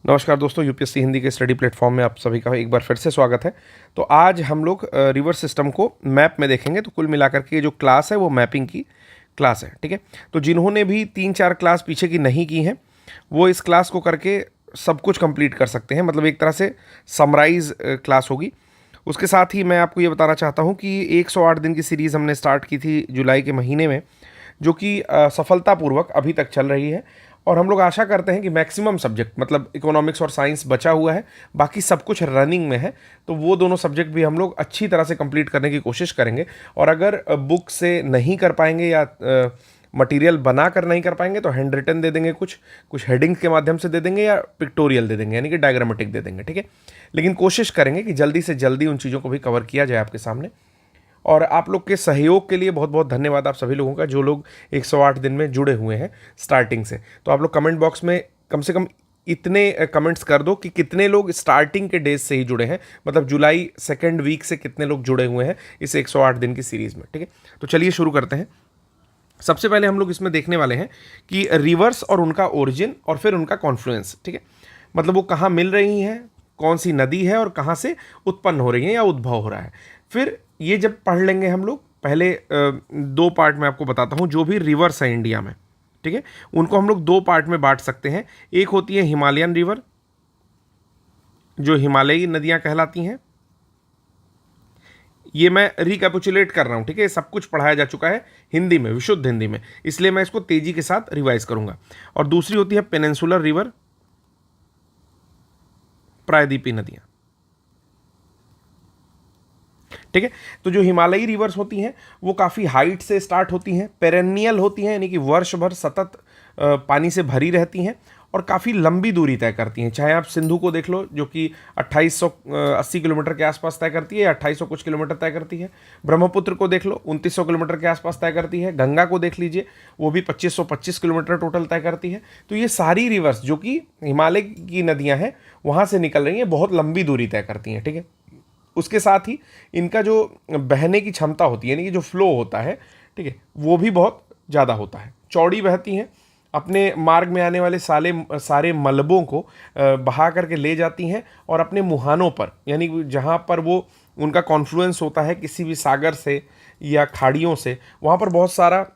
नमस्कार दोस्तों, यूपीएससी हिंदी के स्टडी प्लेटफॉर्म में आप सभी का एक बार फिर से स्वागत है। तो आज हम लोग रिवर सिस्टम को मैप में देखेंगे। तो कुल मिलाकर के जो क्लास है वो मैपिंग की क्लास है, ठीक है। तो जिन्होंने भी 3-4 क्लास पीछे की नहीं की हैं वो इस क्लास को करके सब कुछ कंप्लीट कर सकते हैं। मतलब एक तरह से समराइज क्लास होगी। उसके साथ ही मैं आपको ये बताना चाहता हूँ कि 108 दिन की सीरीज़ हमने स्टार्ट की थी जुलाई के महीने में, जो कि सफलतापूर्वक अभी तक चल रही है। और हम लोग आशा करते हैं कि मैक्सिमम सब्जेक्ट मतलब इकोनॉमिक्स और साइंस बचा हुआ है, बाकी सब कुछ रनिंग में है। तो वो दोनों सब्जेक्ट भी हम लोग अच्छी तरह से कंप्लीट करने की कोशिश करेंगे। और अगर बुक से नहीं कर पाएंगे या मटेरियल बना कर नहीं कर पाएंगे तो हैंड रिटन दे देंगे, कुछ हेडिंग्स के माध्यम से दे देंगे या पिक्टोरियल दे देंगे, यानी कि डायग्रामेटिक दे देंगे, ठीक है। लेकिन कोशिश करेंगे कि जल्दी से जल्दी उन चीज़ों को भी कवर किया जाए आपके सामने। और आप लोग के सहयोग के लिए बहुत बहुत धन्यवाद आप सभी लोगों का, जो लोग 108 दिन में जुड़े हुए हैं स्टार्टिंग से। तो आप लोग कमेंट बॉक्स में कम से कम इतने कमेंट्स कर दो कि कितने लोग स्टार्टिंग के डेज से ही जुड़े हैं, मतलब जुलाई सेकेंड वीक से कितने लोग जुड़े हुए हैं इस 108 दिन की सीरीज़ में, ठीक है। तो चलिए शुरू करते हैं। सबसे पहले हम लोग इसमें देखने वाले हैं कि रिवर्स और उनका ओरिजिन और फिर उनका कॉन्फ्लुएंस, ठीक है। मतलब वो कहाँ मिल रही हैं, कौन सी नदी है और कहाँ से उत्पन्न हो रही है या उद्भव हो रहा है। फिर ये जब पढ़ लेंगे हम लोग, पहले 2 पार्ट में आपको बताता हूँ जो भी रिवर्स है इंडिया में, ठीक है, उनको हम लोग 2 पार्ट में बांट सकते हैं। एक होती है हिमालयन रिवर, जो हिमालयी नदियाँ कहलाती हैं। ये मैं रिकैपिचुलेट कर रहा हूँ, ठीक है। सब कुछ पढ़ाया जा चुका है हिंदी में, विशुद्ध हिंदी में, इसलिए मैं इसको तेजी के साथ रिवाइज करूँगा। और दूसरी होती है पेनिनसुलर रिवर, प्रायद्वीपीय नदियाँ, ठीक है। तो जो हिमालयी रिवर्स होती हैं वो काफ़ी हाइट से स्टार्ट होती हैं, पेरेनियल होती हैं, यानी कि वर्ष भर सतत पानी से भरी रहती हैं और काफ़ी लंबी दूरी तय करती हैं। चाहे आप सिंधु को देख लो जो कि 2880 किलोमीटर के आसपास तय करती है, या 2800 कुछ किलोमीटर तय करती है। ब्रह्मपुत्र को देख लो 2900 किलोमीटर के आसपास तय करती है। गंगा को देख लीजिए, वो भी 2525 किलोमीटर टोटल तय करती है। तो ये सारी रिवर्स जो कि हिमालय की नदियाँ हैं वहाँ से निकल रही हैं, बहुत लंबी दूरी तय करती हैं, ठीक है। उसके साथ ही इनका जो बहने की क्षमता होती है, यानी कि जो फ्लो होता है, ठीक है, वो भी बहुत ज़्यादा होता है। चौड़ी बहती हैं, अपने मार्ग में आने वाले सारे मलबों को बहा करके ले जाती हैं और अपने मुहानों पर, यानी जहाँ पर वो उनका कॉन्फ्लुएंस होता है किसी भी सागर से या खाड़ियों से, वहाँ पर बहुत सारा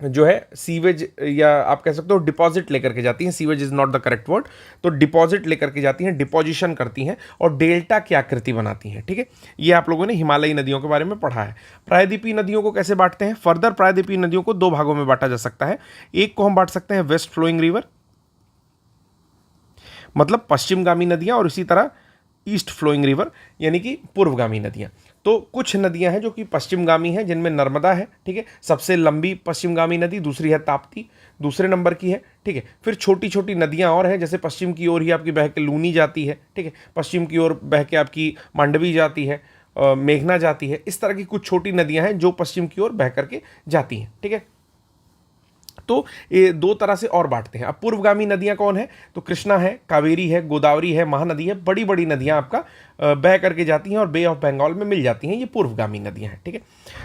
जो है सीवेज, या आप कह सकते हो डिपॉजिट लेकर के जाती हैं। Sewage is not the correct word, तो डिपॉजिट लेकर के जाती हैं, डिपोजिशन करती हैं और डेल्टा की आकृति बनाती हैं, ठीक है। ये आप लोगों ने हिमालयी नदियों के बारे में पढ़ा है। प्रायद्वीपीय नदियों को कैसे बांटते हैं? फर्दर प्रायद्वीपीय नदियों को 2 भागों में बांटा जा सकता है। एक को हम बांट सकते हैं वेस्ट फ्लोइंग रिवर, मतलब पश्चिमगामी नदियां, और इसी तरह ईस्ट फ्लोइंग रिवर, यानी कि पूर्वगामी नदियां। तो कुछ नदियां हैं जो कि पश्चिमगामी हैं, जिनमें नर्मदा है, ठीक है, सबसे लंबी पश्चिमगामी नदी। दूसरी है ताप्ती, दूसरे नंबर की है, ठीक है। फिर छोटी छोटी नदियां और हैं, जैसे पश्चिम की ओर ही आपकी बह के लूनी जाती है, ठीक है, पश्चिम की ओर बह के आपकी मांडवी जाती है, मेघना जाती है। इस तरह की कुछ छोटी नदियां हैं जो पश्चिम की ओर बह करके जाती हैं, ठीक है। तो ये 2 तरह से और बांटते हैं। अब पूर्वगामी नदियां कौन है? तो कृष्णा है, कावेरी है, गोदावरी है, महानदी है। बड़ी बड़ी नदियां आपका बह करके जाती हैं और बे ऑफ बंगाल में मिल जाती हैं। ये पूर्वगामी नदियां हैं, ठीक है।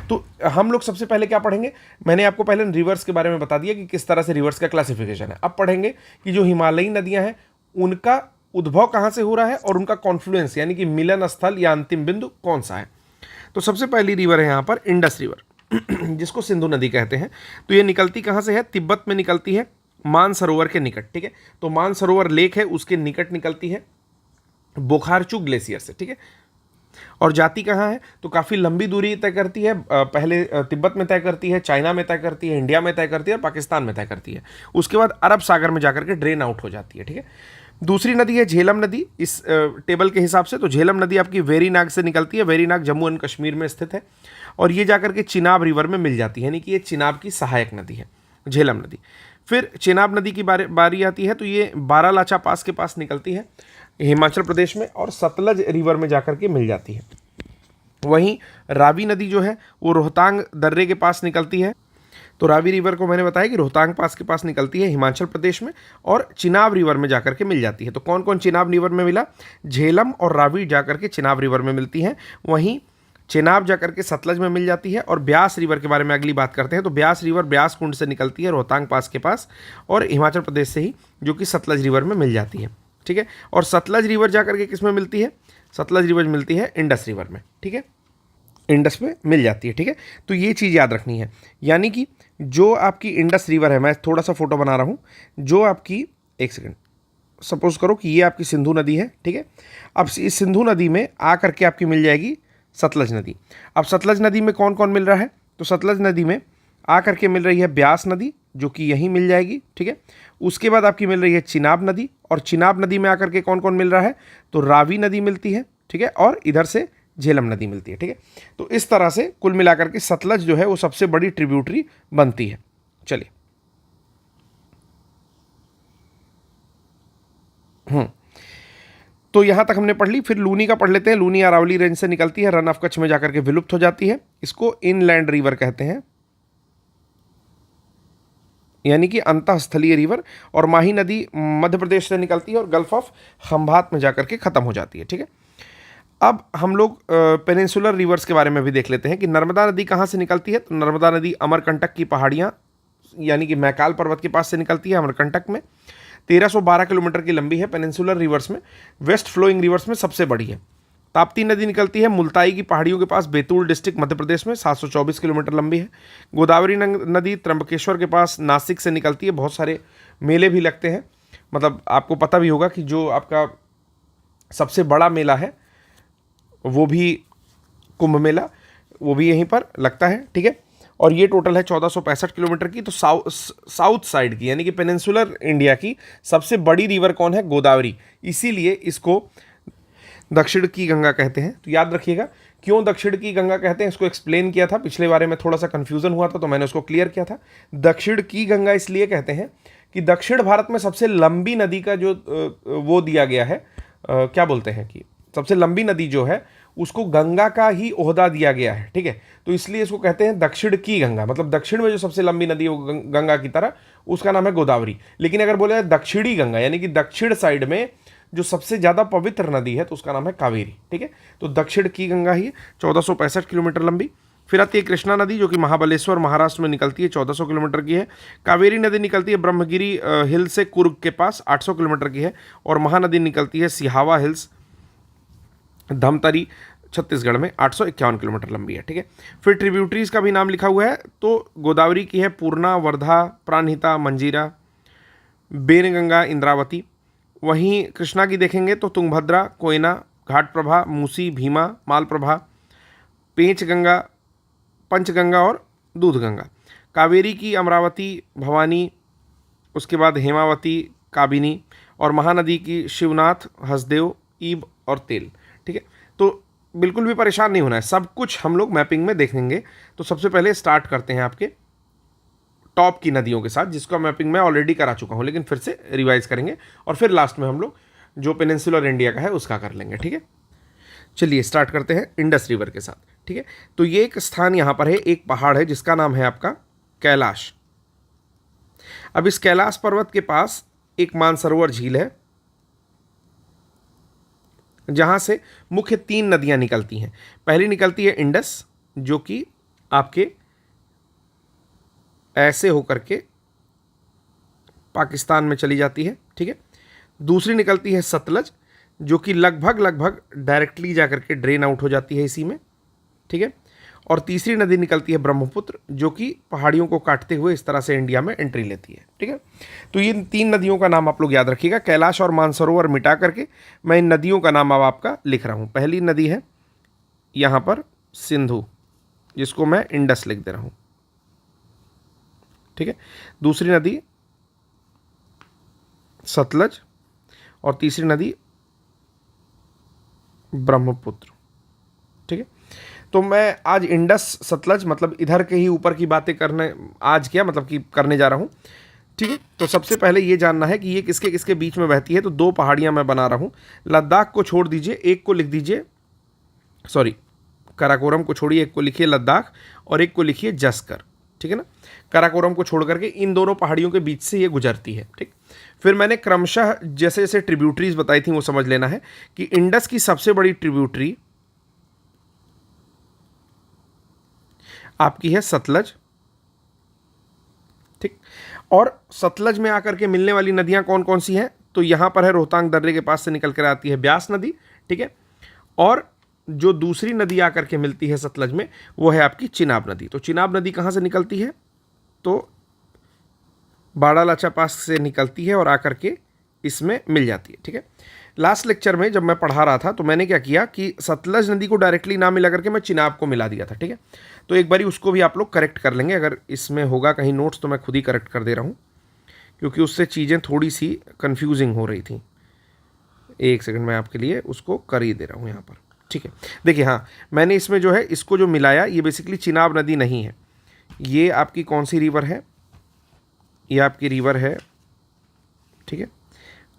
तो हम लोग सबसे पहले क्या पढ़ेंगे? मैंने आपको पहले रिवर्स के बारे में बता दिया कि किस तरह से रिवर्स का क्लासिफिकेशन है। अब पढ़ेंगे कि जो हिमालयी नदियां हैं उनका उद्भव कहाँ से हो रहा है और उनका कॉन्फ्लुएंस, यानी कि मिलन स्थल या अंतिम बिंदु कौन सा है। तो सबसे पहली रिवर है यहाँ पर इंडस रिवर, जिसको सिंधु नदी कहते हैं। तो ये निकलती कहाँ से है? तिब्बत में निकलती है, मानसरोवर के निकट, ठीक है। तो मानसरोवर लेक है, उसके निकट निकलती है बोखारचू ग्लेशियर से, ठीक है। और जाती कहाँ है? तो काफ़ी लंबी दूरी तय करती है। पहले तिब्बत में तय करती है, चाइना में तय करती है, इंडिया में तय करती है और पाकिस्तान में तय करती है। उसके बाद अरब सागर में जाकर के ड्रेन आउट हो जाती है, ठीक है। दूसरी नदी है झेलम नदी। इस टेबल के हिसाब से तो झेलम नदी आपकी वेरीनाग से निकलती है। वेरीनाग जम्मू एंड कश्मीर में स्थित है और ये जाकर के चिनाब रिवर में मिल जाती है, यानी कि ये चिनाब की सहायक नदी है झेलम नदी। फिर चिनाब नदी की बारी आती है, तो ये बारालाचा पास के पास निकलती है हिमाचल प्रदेश में और सतलज रिवर में जाकर के मिल जाती है। वहीं रावी नदी जो है वो रोहतांग दर्रे के पास निकलती है। तो रावी रिवर को मैंने बताया कि रोहतांग पास के पास निकलती है हिमाचल प्रदेश में और चिनाब रिवर में जाकर के मिल जाती है। तो कौन कौन चिनाब रिवर में मिला? झेलम और रावी जाकर के चिनाब रिवर में मिलती हैं। वहीं चेनाब जाकर के सतलज में मिल जाती है। और ब्यास रिवर के बारे में अगली बात करते हैं। तो ब्यास रिवर ब्यास कुंड से निकलती है रोहतांग पास के पास और हिमाचल प्रदेश से ही, जो कि सतलज रिवर में मिल जाती है। ठीक है। और सतलज रिवर जा करके किस में मिलती है? सतलज रिवर मिलती है इंडस रिवर में, ठीक है, इंडस में मिल जाती है, ठीक है। तो ये चीज़ याद रखनी है, यानी कि जो आपकी इंडस रिवर है, मैं थोड़ा सा फोटो बना रहा हूँ, जो आपकी, एक सेकंड, सपोज करो कि ये आपकी सिंधु नदी है, ठीक है। अब इस सिंधु नदी में आ करके आपकी मिल जाएगी सतलज नदी। अब सतलज नदी में कौन कौन मिल रहा है? तो सतलज नदी में आ करके मिल रही है ब्यास नदी, जो कि यहीं मिल जाएगी, ठीक है। उसके बाद आपकी मिल रही है चिनाब नदी, और चिनाब नदी में आकर के कौन कौन मिल रहा है? तो रावी नदी मिलती है, ठीक है, और इधर से झेलम नदी मिलती है, ठीक है। तो इस तरह से कुल मिलाकर के सतलज जो है वो सबसे बड़ी ट्रिब्यूटरी बनती है। चलिए, तो यहां तक हमने पढ़ ली। फिर लूनी का पढ़ लेते हैं। लूनी अरावली रेंज से निकलती है, रन ऑफ कच्छ में जाकर के विलुप्त हो जाती है। इसको इनलैंड रिवर कहते हैं, यानी कि अंतःस्थलीय रिवर। और माही नदी मध्य प्रदेश से निकलती है और गल्फ ऑफ खंभात में जाकर के खत्म हो जाती है, ठीक है। अब हम लोग पेनिनसुलर रिवर्स के बारे में भी देख लेते हैं कि नर्मदा नदी कहाँ से निकलती है। तो नर्मदा नदी अमरकंटक की पहाड़ियाँ, यानी कि मैकाल पर्वत के पास से निकलती है, अमरकंटक में। 1312 किलोमीटर की लंबी है। पेनिनसुलर रिवर्स में वेस्ट फ्लोइंग रिवर्स में सबसे बड़ी है। ताप्ती नदी निकलती है मुल्ताई की पहाड़ियों के पास, बैतूल डिस्ट्रिक्ट मध्य प्रदेश में, 724 किलोमीटर लंबी है। गोदावरी नदी त्र्यंबकेश्वर के पास नासिक से निकलती है। बहुत सारे मेले भी लगते हैं, मतलब आपको पता भी होगा कि जो आपका सबसे बड़ा मेला है वो भी कुंभ मेला, वो भी यहीं पर लगता है, ठीक है। और ये टोटल है 1465 किलोमीटर की। तो साउथ साइड की, यानी कि पेनिनसुलर इंडिया की सबसे बड़ी रिवर कौन है? गोदावरी। इसीलिए इसको दक्षिण की गंगा कहते हैं। तो याद रखिएगा क्यों दक्षिण की गंगा कहते हैं, इसको एक्सप्लेन किया था पिछले बारे में, थोड़ा सा कंफ्यूजन हुआ था तो मैंने उसको क्लियर किया था। दक्षिण की गंगा इसलिए कहते हैं कि दक्षिण भारत में सबसे लंबी नदी का जो वो दिया गया है, क्या बोलते हैं कि सबसे लंबी नदी जो है उसको गंगा का ही ओहदा दिया गया है, ठीक है। तो इसलिए इसको कहते हैं दक्षिण की गंगा, मतलब दक्षिण में जो सबसे लंबी नदी है वो गंगा की तरह, उसका नाम है गोदावरी। लेकिन अगर बोले दक्षिणी गंगा, यानी कि दक्षिण साइड में जो सबसे ज्यादा पवित्र नदी है, तो उसका नाम है कावेरी, ठीक है। तो दक्षिण की गंगा ही 1465 किलोमीटर लंबी। फिर आती है कृष्णा नदी, जो कि महाबलेश्वर महाराष्ट्र में निकलती है, 1400 किलोमीटर की है। कावेरी नदी निकलती है ब्रह्मगिरी हिल से कुर्ग के पास, 800 किलोमीटर की है। और महानदी निकलती है सिहावा हिल्स धमतरी छत्तीसगढ़ में, 851 किलोमीटर लंबी है, ठीक है। फिर ट्रिब्यूटरीज का भी नाम लिखा हुआ है, तो गोदावरी की है पूर्णा, वर्धा, प्राणहिता, मंजीरा, बेनगंगा, इंद्रावती। वहीं कृष्णा की देखेंगे तो तुंगभद्रा, कोयना, घाटप्रभा, मूसी, भीमा, मालप्रभा, पेंचगंगा, पंचगंगा और दूधगंगा। कावेरी की अमरावती, भवानी, उसके बाद हेमावती, काबिनी। और महानदी की शिवनाथ, हसदेव, ईब और तेल, ठीक है। तो बिल्कुल भी परेशान नहीं होना है, सब कुछ हम लोग मैपिंग में देखेंगे। तो सबसे पहले स्टार्ट करते हैं आपके टॉप की नदियों के साथ, जिसका मैपिंग मैं ऑलरेडी करा चुका हूं, लेकिन फिर से रिवाइज करेंगे। और फिर लास्ट में हम लोग जो पेनिनसुलर इंडिया का है उसका कर लेंगे, ठीक है। चलिए स्टार्ट करते हैं इंडस रिवर के साथ, ठीक है। तो ये एक स्थान यहां पर है, एक पहाड़ है जिसका नाम है आपका कैलाश। अब इस कैलाश पर्वत के पास एक मानसरोवर झील है, जहां से मुख्य 3 नदियां निकलती हैं। पहली निकलती है इंडस, जो कि आपके ऐसे होकर के पाकिस्तान में चली जाती है, ठीक है। दूसरी निकलती है सतलज, जो कि लगभग डायरेक्टली जाकर के ड्रेन आउट हो जाती है इसी में, ठीक है। और तीसरी नदी निकलती है ब्रह्मपुत्र, जो कि पहाड़ियों को काटते हुए इस तरह से इंडिया में एंट्री लेती है, ठीक है। तो ये 3 नदियों का नाम आप लोग याद रखिएगा। कैलाश और मानसरोवर मिटा करके मैं इन नदियों का नाम अब आपका लिख रहा हूं। पहली नदी है यहां पर सिंधु, जिसको मैं इंडस लिख दे रहा हूं, ठीक है। दूसरी नदी सतलज, और तीसरी नदी ब्रह्मपुत्र, ठीक है। तो मैं आज इंडस सतलज मतलब इधर के ही ऊपर की बातें करने आज क्या मतलब कि करने जा रहा हूं, ठीक है। तो सबसे पहले ये जानना है कि ये किसके किसके बीच में बहती है। तो 2 पहाड़ियां मैं बना रहा हूं। लद्दाख को छोड़ दीजिए, एक को लिख दीजिए, सॉरी काराकोरम को छोड़िए, एक को लिखिए लद्दाख और एक को लिखिए जस्कर, ठीक है ना। काराकोरम को छोड़ करके इन दोनों पहाड़ियों के बीच से ये गुजरती है, ठीक। फिर मैंने क्रमशः जैसे जैसे ट्रिब्यूटरीज बताई थी वो समझ लेना है कि इंडस की सबसे बड़ी ट्रिब्यूटरी आपकी है सतलज, ठीक। और सतलज में आकर के मिलने वाली नदियां कौन कौन सी हैं? तो यहाँ पर है रोहतांग दर्रे के पास से निकल कर आती है ब्यास नदी, ठीक है। और जो दूसरी नदी आकर के मिलती है सतलज में वो है आपकी चिनाब नदी। तो चिनाब नदी कहाँ से निकलती है, तो बाड़ालाचा पास से निकलती है और आकर के इसमें मिल जाती है, ठीक है। लास्ट लेक्चर में जब मैं पढ़ा रहा था तो मैंने क्या किया कि सतलज नदी को डायरेक्टली ना मिला करके मैं चिनाब को मिला दिया था, ठीक है। तो एक बारी उसको भी आप लोग करेक्ट कर लेंगे, अगर इसमें होगा कहीं नोट्स तो मैं खुद ही करेक्ट कर दे रहा हूँ, क्योंकि उससे चीज़ें थोड़ी सी कन्फ्यूजिंग हो रही थी। एक सेकंड में आपके लिए उसको कर ही दे रहा हूँ यहाँ पर, ठीक है। देखिए हाँ, मैंने इसमें जो है इसको जो मिलाया, ये बेसिकली चिनाब नदी नहीं है, ये आपकी कौन सी रिवर है, ये आपकी रिवर है, ठीक है।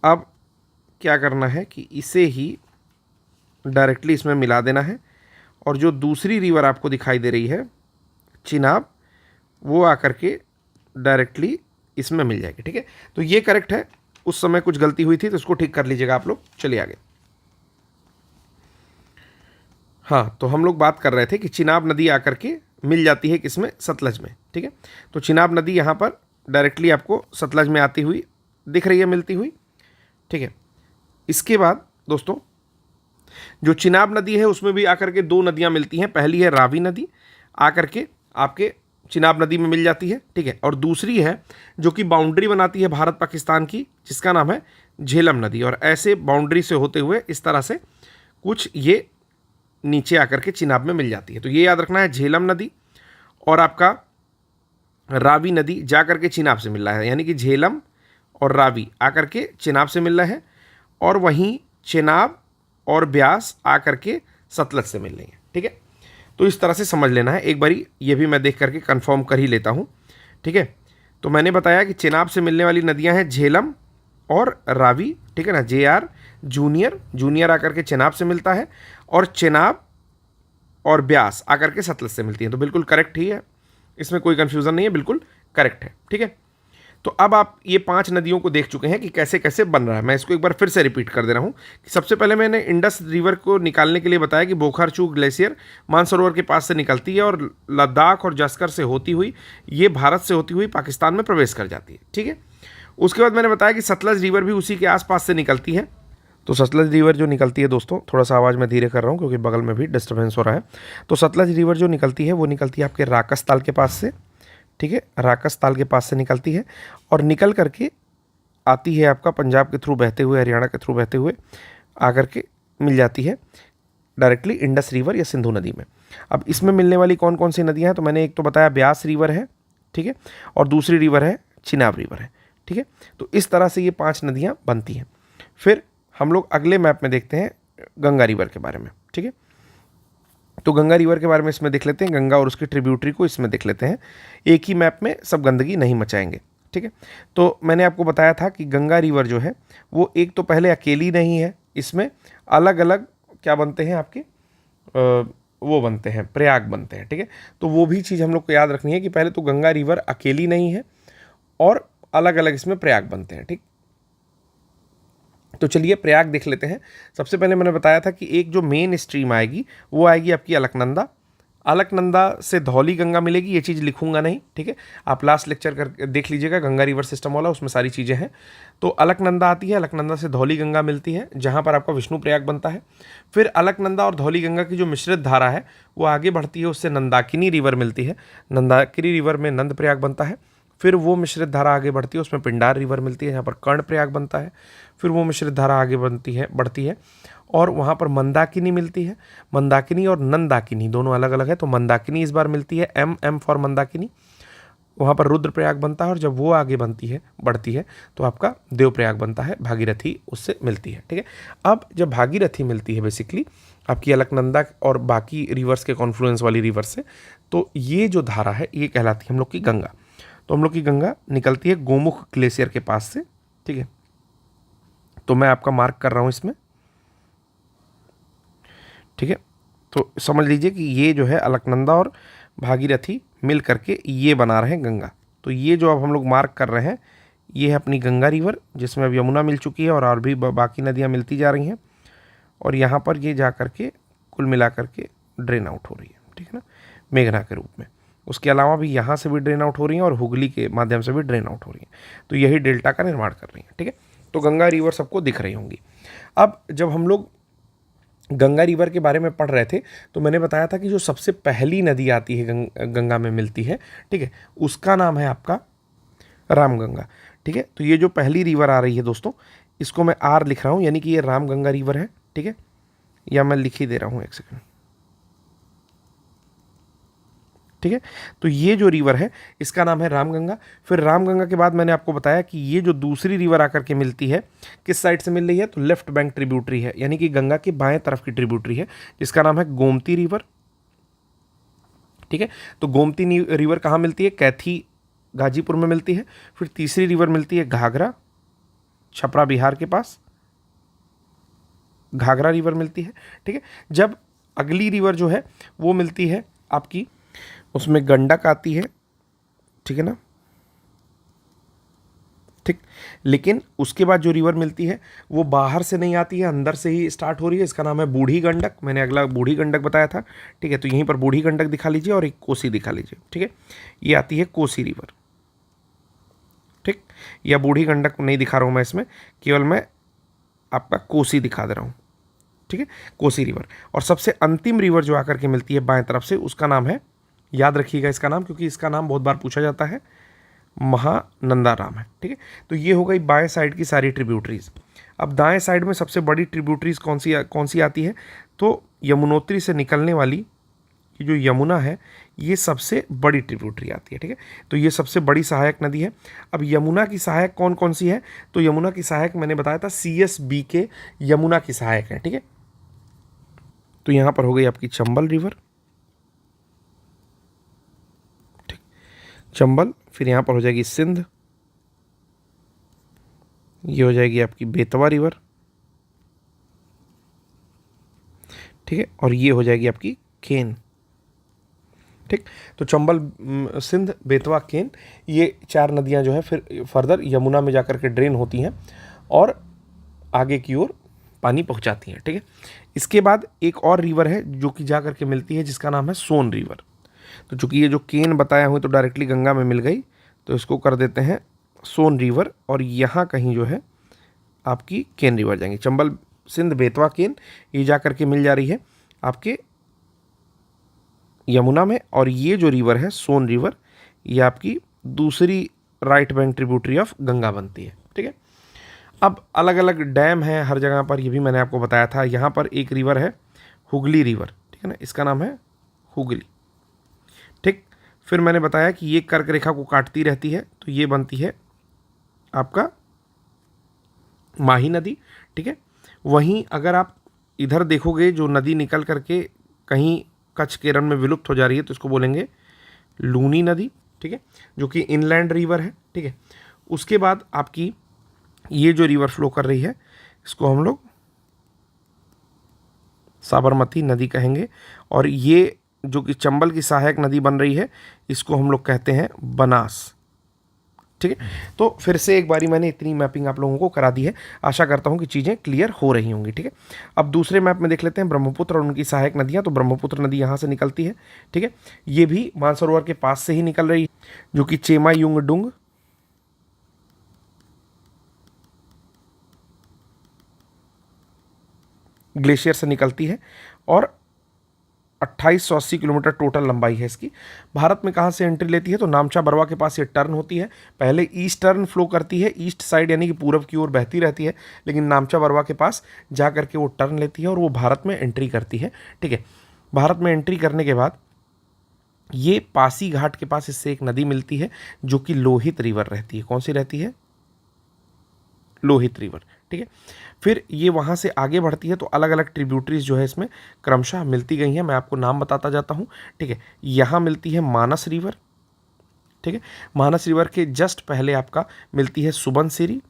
अब क्या करना है कि इसे ही डायरेक्टली इसमें मिला देना है, और जो दूसरी रिवर आपको दिखाई दे रही है चिनाब, वो आकर के डायरेक्टली इसमें मिल जाएगी, ठीक है। तो ये करेक्ट है, उस समय कुछ गलती हुई थी तो उसको ठीक कर लीजिएगा आप लोग। चलिए आगे। हाँ, तो हम लोग बात कर रहे थे कि चिनाब नदी आकर के मिल जाती है किसमें, सतलज में, ठीक है। तो चिनाब नदी यहाँ पर डायरेक्टली आपको सतलज में आती हुई दिख रही है, मिलती हुई, ठीक है। इसके बाद दोस्तों जो चिनाब नदी है उसमें भी आकर के दो नदियाँ मिलती हैं। पहली है रावी नदी, आकर के आपके चिनाब नदी में मिल जाती है, ठीक है। और दूसरी है जो कि बाउंड्री बनाती है भारत पाकिस्तान की, जिसका नाम है झेलम नदी। और ऐसे बाउंड्री से होते हुए इस तरह से कुछ ये नीचे आकर के चिनाब में मिल जाती है। तो ये याद रखना है, झेलम नदी और आपका रावी नदी जा कर के चिनाब से मिल रहा है, यानी कि झेलम और रावी आकर के चिनाब से मिल रहा है, और वहीं चिनाब और ब्यास आकर के सतलज से मिल रही है, ठीक है। तो इस तरह से समझ लेना है। एक बारी ये भी मैं देख करके कंफर्म कर ही लेता हूँ, ठीक है। तो मैंने बताया कि चिनाब से मिलने वाली नदियाँ हैं झेलम और रावी, ठीक है ना। JR जूनियर आकर के चिनाब से मिलता है, और चिनाब और ब्यास आकर के सतलज से मिलती हैं। तो बिल्कुल करेक्ट ही है, इसमें कोई कन्फ्यूज़न नहीं है, बिल्कुल करेक्ट है, ठीक है। तो अब आप ये 5 नदियों को देख चुके हैं कि कैसे कैसे बन रहा है। मैं इसको एक बार फिर से रिपीट कर दे रहा हूँ कि सबसे पहले मैंने इंडस रिवर को निकालने के लिए बताया कि बोखारचू ग्लेशियर मानसरोवर के पास से निकलती है और लद्दाख और जस्कर से होती हुई ये भारत से होती हुई पाकिस्तान में प्रवेश कर जाती है, ठीक है। उसके बाद मैंने बताया कि सतलज रिवर भी उसी के आसपास से निकलती है। तो सतलज रिवर जो निकलती है दोस्तों, थोड़ा सा आवाज़ मैं धीरे कर रहा हूँ क्योंकि बगल में भी डिस्टर्बेंस हो रहा है। तो सतलज रिवर जो निकलती है वो निकलती है आपके राकस ताल के पास से, ठीक है। राकस ताल के पास से निकलती है और निकल करके आती है आपका पंजाब के थ्रू बहते हुए, हरियाणा के थ्रू बहते हुए आकर के मिल जाती है डायरेक्टली इंडस रिवर या सिंधु नदी में। अब इसमें मिलने वाली कौन कौन सी नदियाँ हैं, तो मैंने एक तो बताया ब्यास रिवर है, ठीक है, और दूसरी रिवर है चिनाब रिवर है, ठीक है। तो इस तरह से ये 5 नदियाँ बनती हैं। फिर हम लोग अगले मैप में देखते हैं गंगा रिवर के बारे में, ठीक है। तो गंगा रिवर के बारे में इसमें देख लेते हैं, गंगा और उसकी ट्रिब्यूटरी को इसमें देख लेते हैं। एक ही मैप में सब गंदगी नहीं मचाएंगे, ठीक है। तो मैंने आपको बताया था कि गंगा रिवर जो है वो एक तो पहले अकेली नहीं है, इसमें अलग अलग क्या बनते हैं आपके वो बनते हैं, प्रयाग बनते हैं, ठीक है। तो वो भी चीज़ हम लोग को याद रखनी है कि पहले तो गंगा रिवर अकेली नहीं है और अलग अलग इसमें प्रयाग बनते हैं, ठीक। तो चलिए प्रयाग देख लेते हैं। सबसे पहले मैंने बताया था कि एक जो मेन स्ट्रीम आएगी वो आएगी आपकी अलकनंदा। अलकनंदा से धौली गंगा मिलेगी, ये चीज़ लिखूंगा नहीं, ठीक है। आप लास्ट लेक्चर कर देख लीजिएगा, गंगा रिवर सिस्टम वाला, उसमें सारी चीज़ें हैं। तो अलकनंदा आती है, अलकनंदा से धौली गंगा मिलती है जहाँ पर आपका विष्णु प्रयाग बनता है। फिर अलकनंदा और धौली गंगा की जो मिश्रित धारा है वो आगे बढ़ती है, उससे नंदाकिनी रिवर मिलती है। नंदाकिनी रिवर में नंद प्रयाग बनता है। फिर वो मिश्रित धारा आगे बढ़ती है, उसमें पिंडार रिवर मिलती है, यहाँ पर कर्ण प्रयाग बनता है। फिर वो मिश्रित धारा आगे बढ़ती है और वहाँ पर मंदाकिनी मिलती है। मंदाकिनी और नंदाकिनी दोनों अलग अलग है, तो मंदाकिनी इस बार मिलती है, M फॉर मंदाकिनी। वहाँ पर रुद्र प्रयाग बनता है और जब वो आगे बढ़ती है तो आपका देव प्रयाग बनता है, भागीरथी उससे मिलती है, ठीक है। अब जब भागीरथी मिलती है बेसिकली आपकी अलकनंदा और बाकी रिवर्स के कॉन्फ्लुएंस वाली रिवर से, तो ये जो धारा है ये कहलाती है हम लोग की गंगा। तो हम लोग की गंगा निकलती है गोमुख ग्लेशियर के पास से, ठीक है। तो मैं आपका मार्क कर रहा हूँ इसमें, ठीक है। तो समझ लीजिए कि ये जो है अलकनंदा और भागीरथी मिल करके ये बना रहे हैं गंगा। तो ये जो अब हम लोग मार्क कर रहे हैं ये है अपनी गंगा रिवर, जिसमें अब यमुना मिल चुकी है और भी बाकी नदियाँ मिलती जा रही हैं, और यहाँ पर ये जा करके कुल मिला करके ड्रेन आउट हो रही है, ठीक है ना, मेघना के रूप में। उसके अलावा भी यहाँ से भी ड्रेन आउट हो रही हैं और हुगली के माध्यम से भी ड्रेन आउट हो रही हैं। तो यही डेल्टा का निर्माण कर रही हैं, ठीक है। तो गंगा रिवर सबको दिख रही होंगी। अब जब हम लोग गंगा रिवर के बारे में पढ़ रहे थे तो मैंने बताया था कि जो सबसे पहली नदी आती है गंगा में मिलती है, ठीक है, उसका नाम है आपका रामगंगा। ठीक है, तो ये जो पहली रिवर आ रही है दोस्तों, इसको मैं आर लिख रहा हूँ, यानी कि ये रामगंगा रिवर है। ठीक है, या मैं लिख ही दे रहा हूँ, एक सेकंड। ठीक है, तो ये जो रिवर है इसका नाम है रामगंगा। फिर रामगंगा के बाद मैंने आपको बताया कि ये जो दूसरी रिवर आकर के मिलती है, किस साइड से मिल रही है, तो लेफ्ट बैंक ट्रिब्यूटरी है, यानी कि गंगा के बाएं तरफ की ट्रिब्यूटरी है, जिसका नाम है गोमती रिवर। ठीक है, तो गोमती रिवर कहाँ मिलती है, कैथी गाजीपुर में मिलती है। फिर तीसरी रिवर मिलती है घाघरा, छपरा बिहार के पास घाघरा रिवर मिलती है। ठीक है, जब अगली रिवर जो है वो मिलती है आपकी, उसमें गंडक आती है। ठीक है ना, ठीक, लेकिन उसके बाद जो रिवर मिलती है वो बाहर से नहीं आती है, अंदर से ही स्टार्ट हो रही है, इसका नाम है बूढ़ी गंडक। मैंने अगला बूढ़ी गंडक बताया था। ठीक है, तो यहीं पर बूढ़ी गंडक दिखा लीजिए और एक कोसी दिखा लीजिए। ठीक है, ये आती है कोसी रिवर। ठीक, या बूढ़ी गंडक नहीं दिखा रहा हूँ मैं इसमें, केवल मैं आपका कोसी दिखा दे रहा हूँ। ठीक है, कोसी रिवर। और सबसे अंतिम रिवर जो आकर के मिलती है बाएं तरफ से, उसका नाम है, याद रखिएगा इसका नाम, क्योंकि इसका नाम बहुत बार पूछा जाता है, महानंदा राम है। ठीक है, तो ये हो गई बाएं साइड की सारी ट्रिब्यूटरीज। अब दाएं साइड में सबसे बड़ी ट्रिब्यूटरीज कौन सी आती है, तो यमुनोत्री से निकलने वाली ये जो यमुना है, ये सबसे बड़ी ट्रिब्यूटरी आती है। ठीक है, तो ये सबसे बड़ी सहायक नदी है। अब यमुना की सहायक कौन कौन सी है, तो यमुना की सहायक मैंने बताया था CSB के यमुना की सहायक है। ठीक है, तो यहां पर हो गई आपकी चंबल रिवर। ठीक, चंबल। फिर यहां पर हो जाएगी सिंध, ये हो जाएगी आपकी बेतवा रिवर। ठीक है, और ये हो जाएगी आपकी केन। ठीक, तो चंबल, सिंध, बेतवा, केन, ये 4 नदियां जो है फिर फर्दर यमुना में जाकर के ड्रेन होती हैं और आगे की ओर पानी पहुंचाती हैं। ठीक है, इसके बाद एक और रिवर है जो कि जाकर के मिलती है, जिसका नाम है सोन रिवर। तो चूंकि ये जो केन बताया हुआ तो डायरेक्टली गंगा में मिल गई, तो इसको कर देते हैं सोन रिवर, और यहाँ कहीं जो है आपकी केन रिवर जाएंगी। चंबल, सिंध, बेतवा, केन, ये जाकर के मिल जा रही है आपके यमुना में। और ये जो रिवर है सोन रिवर, ये आपकी दूसरी right bank tributary of Ganga बनती है। ठीक है, अब अलग अलग डैम है हर जगह पर, ये भी मैंने आपको बताया था। यहाँ पर एक रिवर है हुगली रिवर। ठीक है ना, इसका नाम है हुगली। ठीक, फिर मैंने बताया कि ये कर्क रेखा को काटती रहती है, तो ये बनती है आपका माही नदी। ठीक है, वहीं अगर आप इधर देखोगे जो नदी निकल करके कहीं कच्छ के रण में विलुप्त हो जा रही है, तो इसको बोलेंगे लूनी नदी। ठीक है, जो कि इनलैंड रिवर है। ठीक है, उसके बाद आपकी ये जो रिवर फ्लो कर रही है, इसको हम लोग साबरमती नदी कहेंगे। और ये जो कि चंबल की सहायक नदी बन रही है, इसको हम लोग कहते हैं बनास। ठीक है, तो फिर से एक बारी मैंने इतनी मैपिंग आप लोगों को करा दी है, आशा करता हूं कि चीज़ें क्लियर हो रही होंगी। ठीक है, अब दूसरे मैप में देख लेते हैं ब्रह्मपुत्र और उनकी सहायक नदियां। तो ब्रह्मपुत्र नदी यहाँ से निकलती है। ठीक है, ये भी मानसरोवर के पास से ही निकल रही है, जो कि चेमा युंगडुंग ग्लेशियर से निकलती है, और 2880 किलोमीटर टोटल लंबाई है इसकी। भारत में कहाँ से एंट्री लेती है, तो नामचा बरवा के पास ये टर्न होती है। पहले ईस्ट टर्न फ्लो करती है, ईस्ट साइड यानी कि पूरब की ओर बहती रहती है, लेकिन नामचा बरवा के पास जा करके वो टर्न लेती है और वो भारत में एंट्री करती है। ठीक है, भारत में एंट्री करने के बाद ये पासी घाट के पास इससे एक नदी मिलती है, जो कि लोहित रिवर रहती है। कौन सी रहती है, लोहित रिवर। ठीक है, फिर ये वहाँ से आगे बढ़ती है, तो अलग अलग ट्रिब्यूटरीज जो है इसमें क्रमशः मिलती गई हैं। मैं आपको नाम बताता जाता हूँ। ठीक है, यहाँ मिलती है मानस रिवर। ठीक है, मानस रिवर के जस्ट पहले आपका मिलती है सुबनसिरी।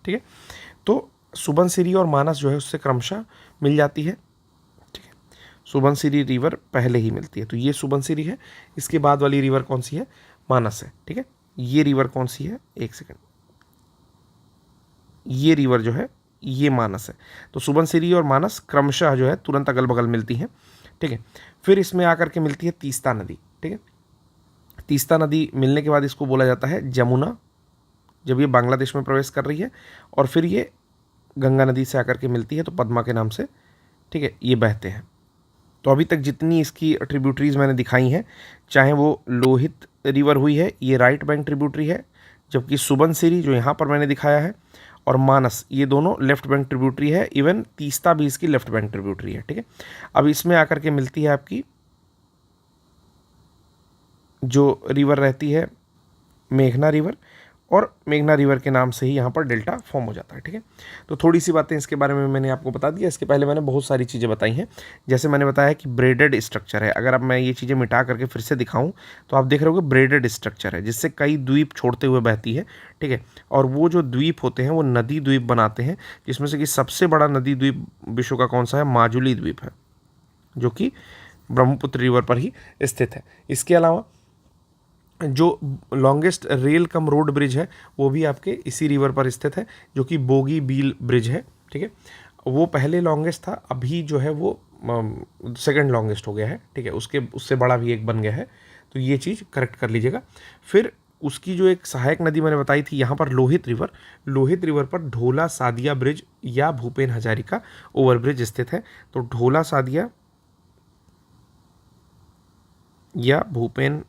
ठीक है, तो सुबनसिरी और मानस जो है उससे क्रमशः मिल जाती है। ठीक है, सुबनसिरी रिवर पहले ही मिलती है, तो ये सुबनसिरी है। इसके बाद वाली रिवर कौन सी है, मानस है। ठीक है, ये रिवर कौन सी है, एक सेकंड, ये रिवर जो है ये मानस है। तो सुबनसिरी और मानस क्रमशः जो है तुरंत अगल बगल मिलती हैं। ठीक है, फिर इसमें आकर के मिलती है तीस्ता नदी। ठीक है, तीस्ता नदी मिलने के बाद इसको बोला जाता है जमुना। जब ये बांग्लादेश में प्रवेश कर रही है, और फिर ये गंगा नदी से आकर के मिलती है तो पद्मा के नाम से, ठीक है, ये बहते हैं। तो अभी तक जितनी इसकी ट्रिब्यूटरीज मैंने दिखाई हैं, चाहे वो लोहित रिवर हुई है, ये राइट बैंक ट्रिब्यूटरी है, जबकि सुबनसिरी जो यहाँ पर मैंने दिखाया है, और मानस, ये दोनों लेफ्ट बैंक ट्रिब्यूटरी है। इवन तीस्ता भी इसकी लेफ्ट बैंक ट्रिब्यूटरी है, ठीक है। अब इसमें आकर के मिलती है आपकी जो रिवर रहती है मेघना रिवर, और मेघना रिवर के नाम से ही यहाँ पर डेल्टा फॉर्म हो जाता है, ठीक है। तो थोड़ी सी बातें इसके बारे में मैंने आपको बता दिया। इसके पहले मैंने बहुत सारी चीज़ें बताई हैं, जैसे मैंने बताया कि ब्रेडेड स्ट्रक्चर है। अगर अब मैं ये चीज़ें मिटा करके फिर से दिखाऊं तो आप देख रहे होगे ब्रेडेड स्ट्रक्चर है, जिससे कई द्वीप छोड़ते हुए बहती है, ठीक है। और वो जो द्वीप होते हैं वो नदी द्वीप बनाते हैं, जिसमें से कि सबसे बड़ा नदी द्वीप विश्व का कौन सा है? माजुली द्वीप है, जो कि ब्रह्मपुत्र रिवर पर ही स्थित है। इसके अलावा जो longest rail cum road bridge है वो भी आपके इसी रिवर पर स्थित है, जो कि बोगी बील ब्रिज है, ठीक है। वो पहले लॉन्गेस्ट था, अभी जो है वो सेकंड लॉन्गेस्ट हो गया है, ठीक है। उससे बड़ा भी एक बन गया है, तो ये चीज़ करेक्ट कर लीजिएगा। फिर उसकी जो एक सहायक नदी मैंने बताई थी यहाँ पर लोहित रिवर पर ढोला सादिया ब्रिज या भूपेन हजारिका ओवरब्रिज स्थित है। तो ढोला सादिया या भूपेन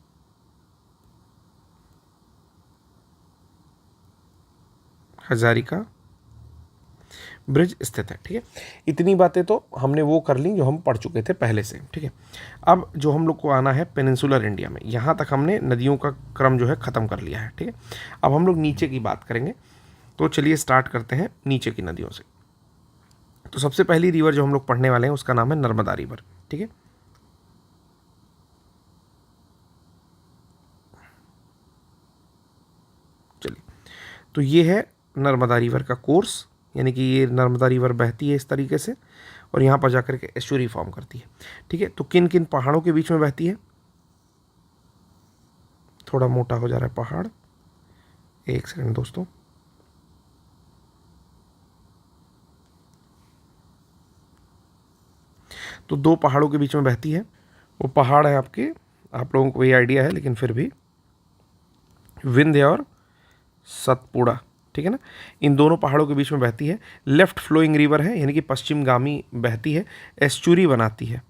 हजारिका ब्रिज स्थित है, ठीक है। इतनी बातें तो हमने वो कर ली जो हम पढ़ चुके थे पहले से, ठीक है। अब जो हम लोग को आना है पेनिनसुलर इंडिया में, यहाँ तक हमने नदियों का क्रम जो है ख़त्म कर लिया है, ठीक है। अब हम लोग नीचे की बात करेंगे, तो चलिए स्टार्ट करते हैं नीचे की नदियों से। तो सबसे पहली रिवर जो हम लोग पढ़ने वाले हैं उसका नाम है नर्मदा रिवर, ठीक है। चलिए, तो ये है नर्मदा रिवर का कोर्स, यानी कि ये नर्मदा रिवर बहती है इस तरीके से, और यहाँ पर जाकर के एस्चुरी फॉर्म करती है, ठीक है। तो किन किन पहाड़ों के बीच में बहती है? थोड़ा मोटा हो जा रहा है पहाड़, एक सेकंड दोस्तों। तो दो पहाड़ों के बीच में बहती है। वो पहाड़ है आपके, आप लोगों को ये आइडिया है लेकिन फिर भी, विंध्य और सतपुड़ा, ठीक है ना। इन दोनों पहाड़ों के बीच में बहती है। लेफ्ट फ्लोइंग रिवर है, यानी कि पश्चिमगामी बहती है। एस्चुरी बनाती है,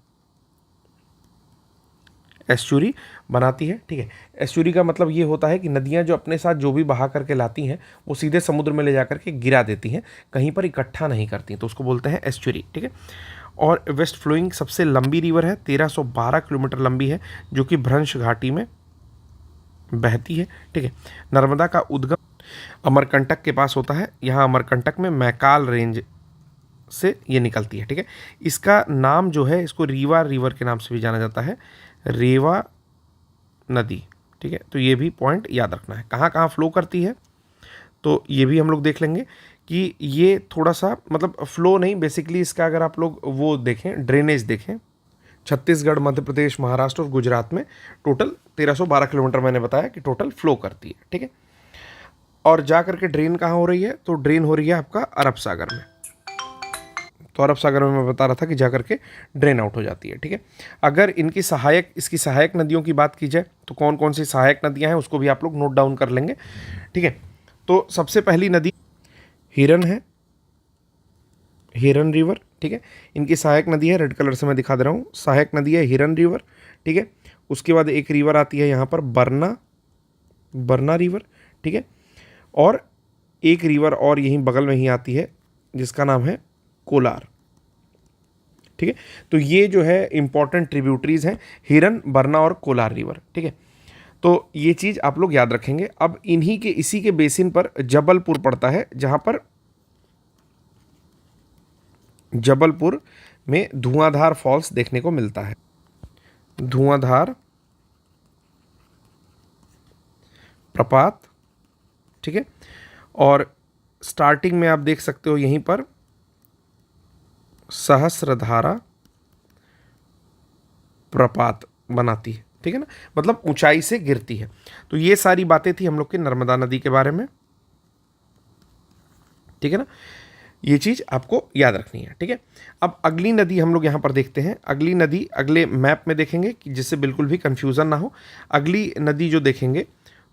एस्चुरी बनाती है, ठीक है। एस्चुरी का मतलब ये होता है कि नदियाँ जो अपने साथ जो भी बहा करके लाती हैं वो सीधे समुद्र में ले जाकर के गिरा देती हैं, कहीं पर इकट्ठा नहीं करती, तो उसको बोलते हैं एस्चुरी, ठीक है। और वेस्ट फ्लोइंग सबसे लंबी रिवर है, 1312 किलोमीटर लंबी है, जो कि भ्रंश घाटी में बहती है, ठीक है। नर्मदा का उद्गम अमरकंटक के पास होता है। यहाँ अमरकंटक में मैकाल रेंज से ये निकलती है, ठीक है। इसका नाम जो है, इसको रीवा रिवर के नाम से भी जाना जाता है, रेवा नदी, ठीक है। तो ये भी पॉइंट याद रखना है, कहाँ कहाँ फ्लो करती है, तो ये भी हम लोग देख लेंगे कि ये थोड़ा सा मतलब फ्लो नहीं, बेसिकली इसका अगर आप लोग वो देखें, ड्रेनेज देखें, छत्तीसगढ़, मध्य प्रदेश, महाराष्ट्र और गुजरात में टोटल 1312 किलोमीटर मैंने बताया कि टोटल फ्लो करती है, ठीक है। और जा करके ड्रेन कहाँ हो रही है? तो ड्रेन हो रही है आपका अरब सागर में। तो अरब सागर में मैं बता रहा था कि जा करके ड्रेन आउट हो जाती है, ठीक है। अगर इसकी सहायक नदियों की बात की जाए तो कौन कौन सी सहायक नदियाँ हैं उसको भी आप लोग नोट डाउन कर लेंगे, ठीक है। तो सबसे पहली नदी हिरन है, हिरन रिवर, ठीक है। इनकी सहायक नदी है, रेड कलर से मैं दिखा दे रहा हूँ, सहायक नदी है हिरन रिवर, ठीक है। उसके बाद एक रिवर आती है यहाँ पर बरना रिवर, ठीक है। और एक रिवर और यहीं बगल में ही आती है जिसका नाम है कोलार, ठीक है। तो ये जो है इंपॉर्टेंट ट्रिब्यूटरीज हैं, हिरन, बरना और कोलार रिवर, ठीक है। तो ये चीज़ आप लोग याद रखेंगे। अब इसी के बेसिन पर जबलपुर पड़ता है, जहाँ पर जबलपुर में धुआंधार फॉल्स देखने को मिलता है, धुआंधार प्रपात, ठीक है। और स्टार्टिंग में आप देख सकते हो यहीं पर सहस्रधारा प्रपात बनाती है, ठीक है ना, मतलब ऊंचाई से गिरती है। तो ये सारी बातें थी हम लोग के नर्मदा नदी के बारे में, ठीक है ना। ये चीज़ आपको याद रखनी है, ठीक है। अब अगली नदी हम लोग यहाँ पर देखते हैं। अगली नदी अगले मैप में देखेंगे कि जिससे बिल्कुल भी कंफ्यूजन ना हो। अगली नदी जो देखेंगे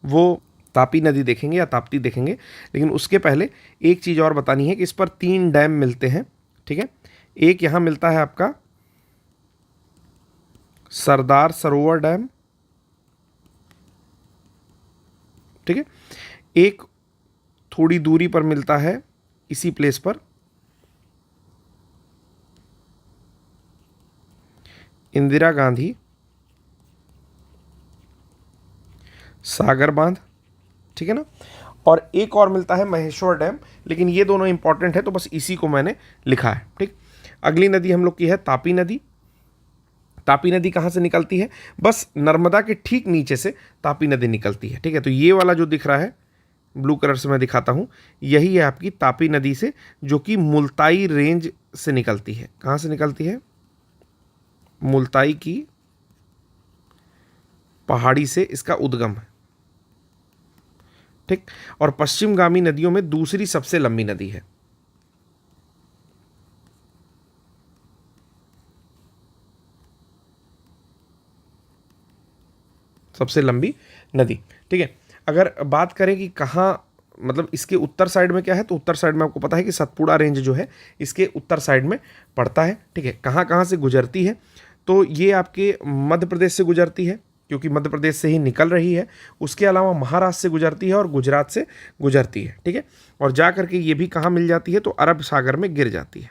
वो तापी नदी देखेंगे या ताप्ती देखेंगे, लेकिन उसके पहले एक चीज़ और बतानी है कि इस पर 3 डैम मिलते हैं, ठीक है। एक यहाँ मिलता है आपका सरदार सरोवर डैम, ठीक है। एक थोड़ी दूरी पर मिलता है इसी प्लेस पर इंदिरा गांधी सागर बांध, ठीक है ना। और एक और मिलता है महेश्वर डैम, लेकिन ये दोनों इंपॉर्टेंट है तो बस इसी को मैंने लिखा है, ठीक। अगली नदी हम लोग की है तापी नदी। तापी नदी कहाँ से निकलती है? बस नर्मदा के ठीक नीचे से तापी नदी निकलती है, ठीक है। तो ये वाला जो दिख रहा है ब्लू कलर से मैं दिखाता हूँ, यही है आपकी तापी नदी से, जो कि मुल्ताई रेंज से निकलती है। कहाँ से निकलती है? मुल्ताई की पहाड़ी से इसका उद्गम है, ठीक। और पश्चिमगामी नदियों में दूसरी सबसे लंबी नदी है। सबसे लंबी नदी, ठीक है। अगर बात करें कि कहाँ, मतलब इसके उत्तर साइड में क्या है, तो उत्तर साइड में आपको पता है कि सतपुड़ा रेंज जो है इसके उत्तर साइड में पड़ता है, ठीक है। कहाँ कहाँ से गुजरती है? तो ये आपके मध्य प्रदेश से गुजरती है, क्योंकि मध्य प्रदेश से ही निकल रही है। उसके अलावा महाराष्ट्र से गुजरती है और गुजरात से गुजरती है, ठीक है। और जा करके ये भी कहाँ मिल जाती है? तो अरब सागर में गिर जाती है।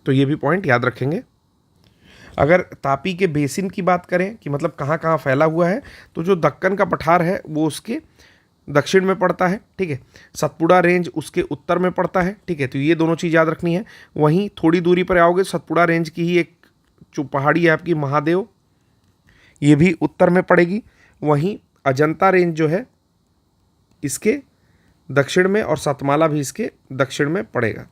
तो ये भी पॉइंट याद रखेंगे। अगर तापी के बेसिन की बात करें कि मतलब कहाँ कहाँ फैला हुआ है, तो जो दक्कन का पठार है वो उसके दक्षिण में पड़ता है, ठीक है। सतपुड़ा रेंज उसके उत्तर में पड़ता है, ठीक है। तो ये दोनों चीज़ याद रखनी है। वहीं थोड़ी दूरी पर आओगे, सतपुड़ा रेंज की ही एक जो पहाड़ी है आपकी महादेव, ये भी उत्तर में पड़ेगी। वहीं अजंता रेंज जो है इसके दक्षिण में, और सतमाला भी इसके दक्षिण में पड़ेगा,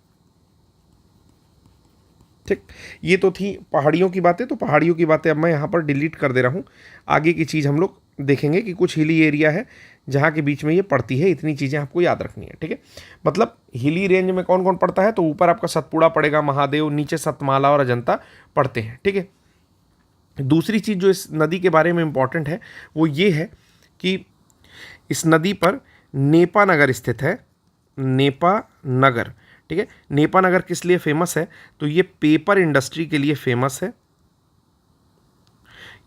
ठीक। ये तो थी पहाड़ियों की बातें। तो पहाड़ियों की बातें अब मैं यहाँ पर डिलीट कर दे रहा हूँ। आगे की चीज़ हम लोग देखेंगे कि कुछ हिली एरिया है जहाँ के बीच में ये पड़ती है। इतनी चीज़ें आपको याद रखनी है, ठीक है। मतलब हिली रेंज में कौन कौन पड़ता है? तो ऊपर आपका सतपुड़ा पड़ेगा, महादेव, नीचे सतमाला और अजंता पड़ते हैं, ठीक है। दूसरी चीज़ जो इस नदी के बारे में इम्पॉर्टेंट है वो ये है कि इस नदी पर नेपा नगर स्थित है। नेपा नगर, ठीक है। नेपा नगर किस लिए फेमस है? तो ये पेपर इंडस्ट्री के लिए फेमस है,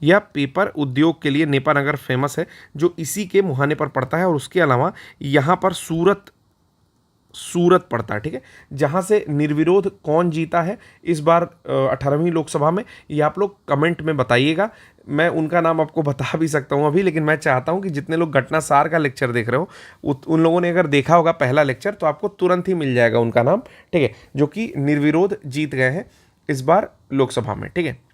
या पेपर उद्योग के लिए नेपा नगर फेमस है, जो इसी के मुहाने पर पड़ता है। और उसके अलावा यहाँ पर सूरत पड़ता है, ठीक है। जहाँ से निर्विरोध कौन जीता है इस बार 18वीं लोकसभा में, ये आप लोग कमेंट में बताइएगा। मैं उनका नाम आपको बता भी सकता हूँ अभी, लेकिन मैं चाहता हूँ कि जितने लोग घटनासार का लेक्चर देख रहे हो उन लोगों ने अगर देखा होगा पहला लेक्चर, तो आपको तुरंत ही मिल जाएगा उनका नाम, ठीक है, जो कि निर्विरोध जीत गए हैं इस बार लोकसभा में, ठीक है।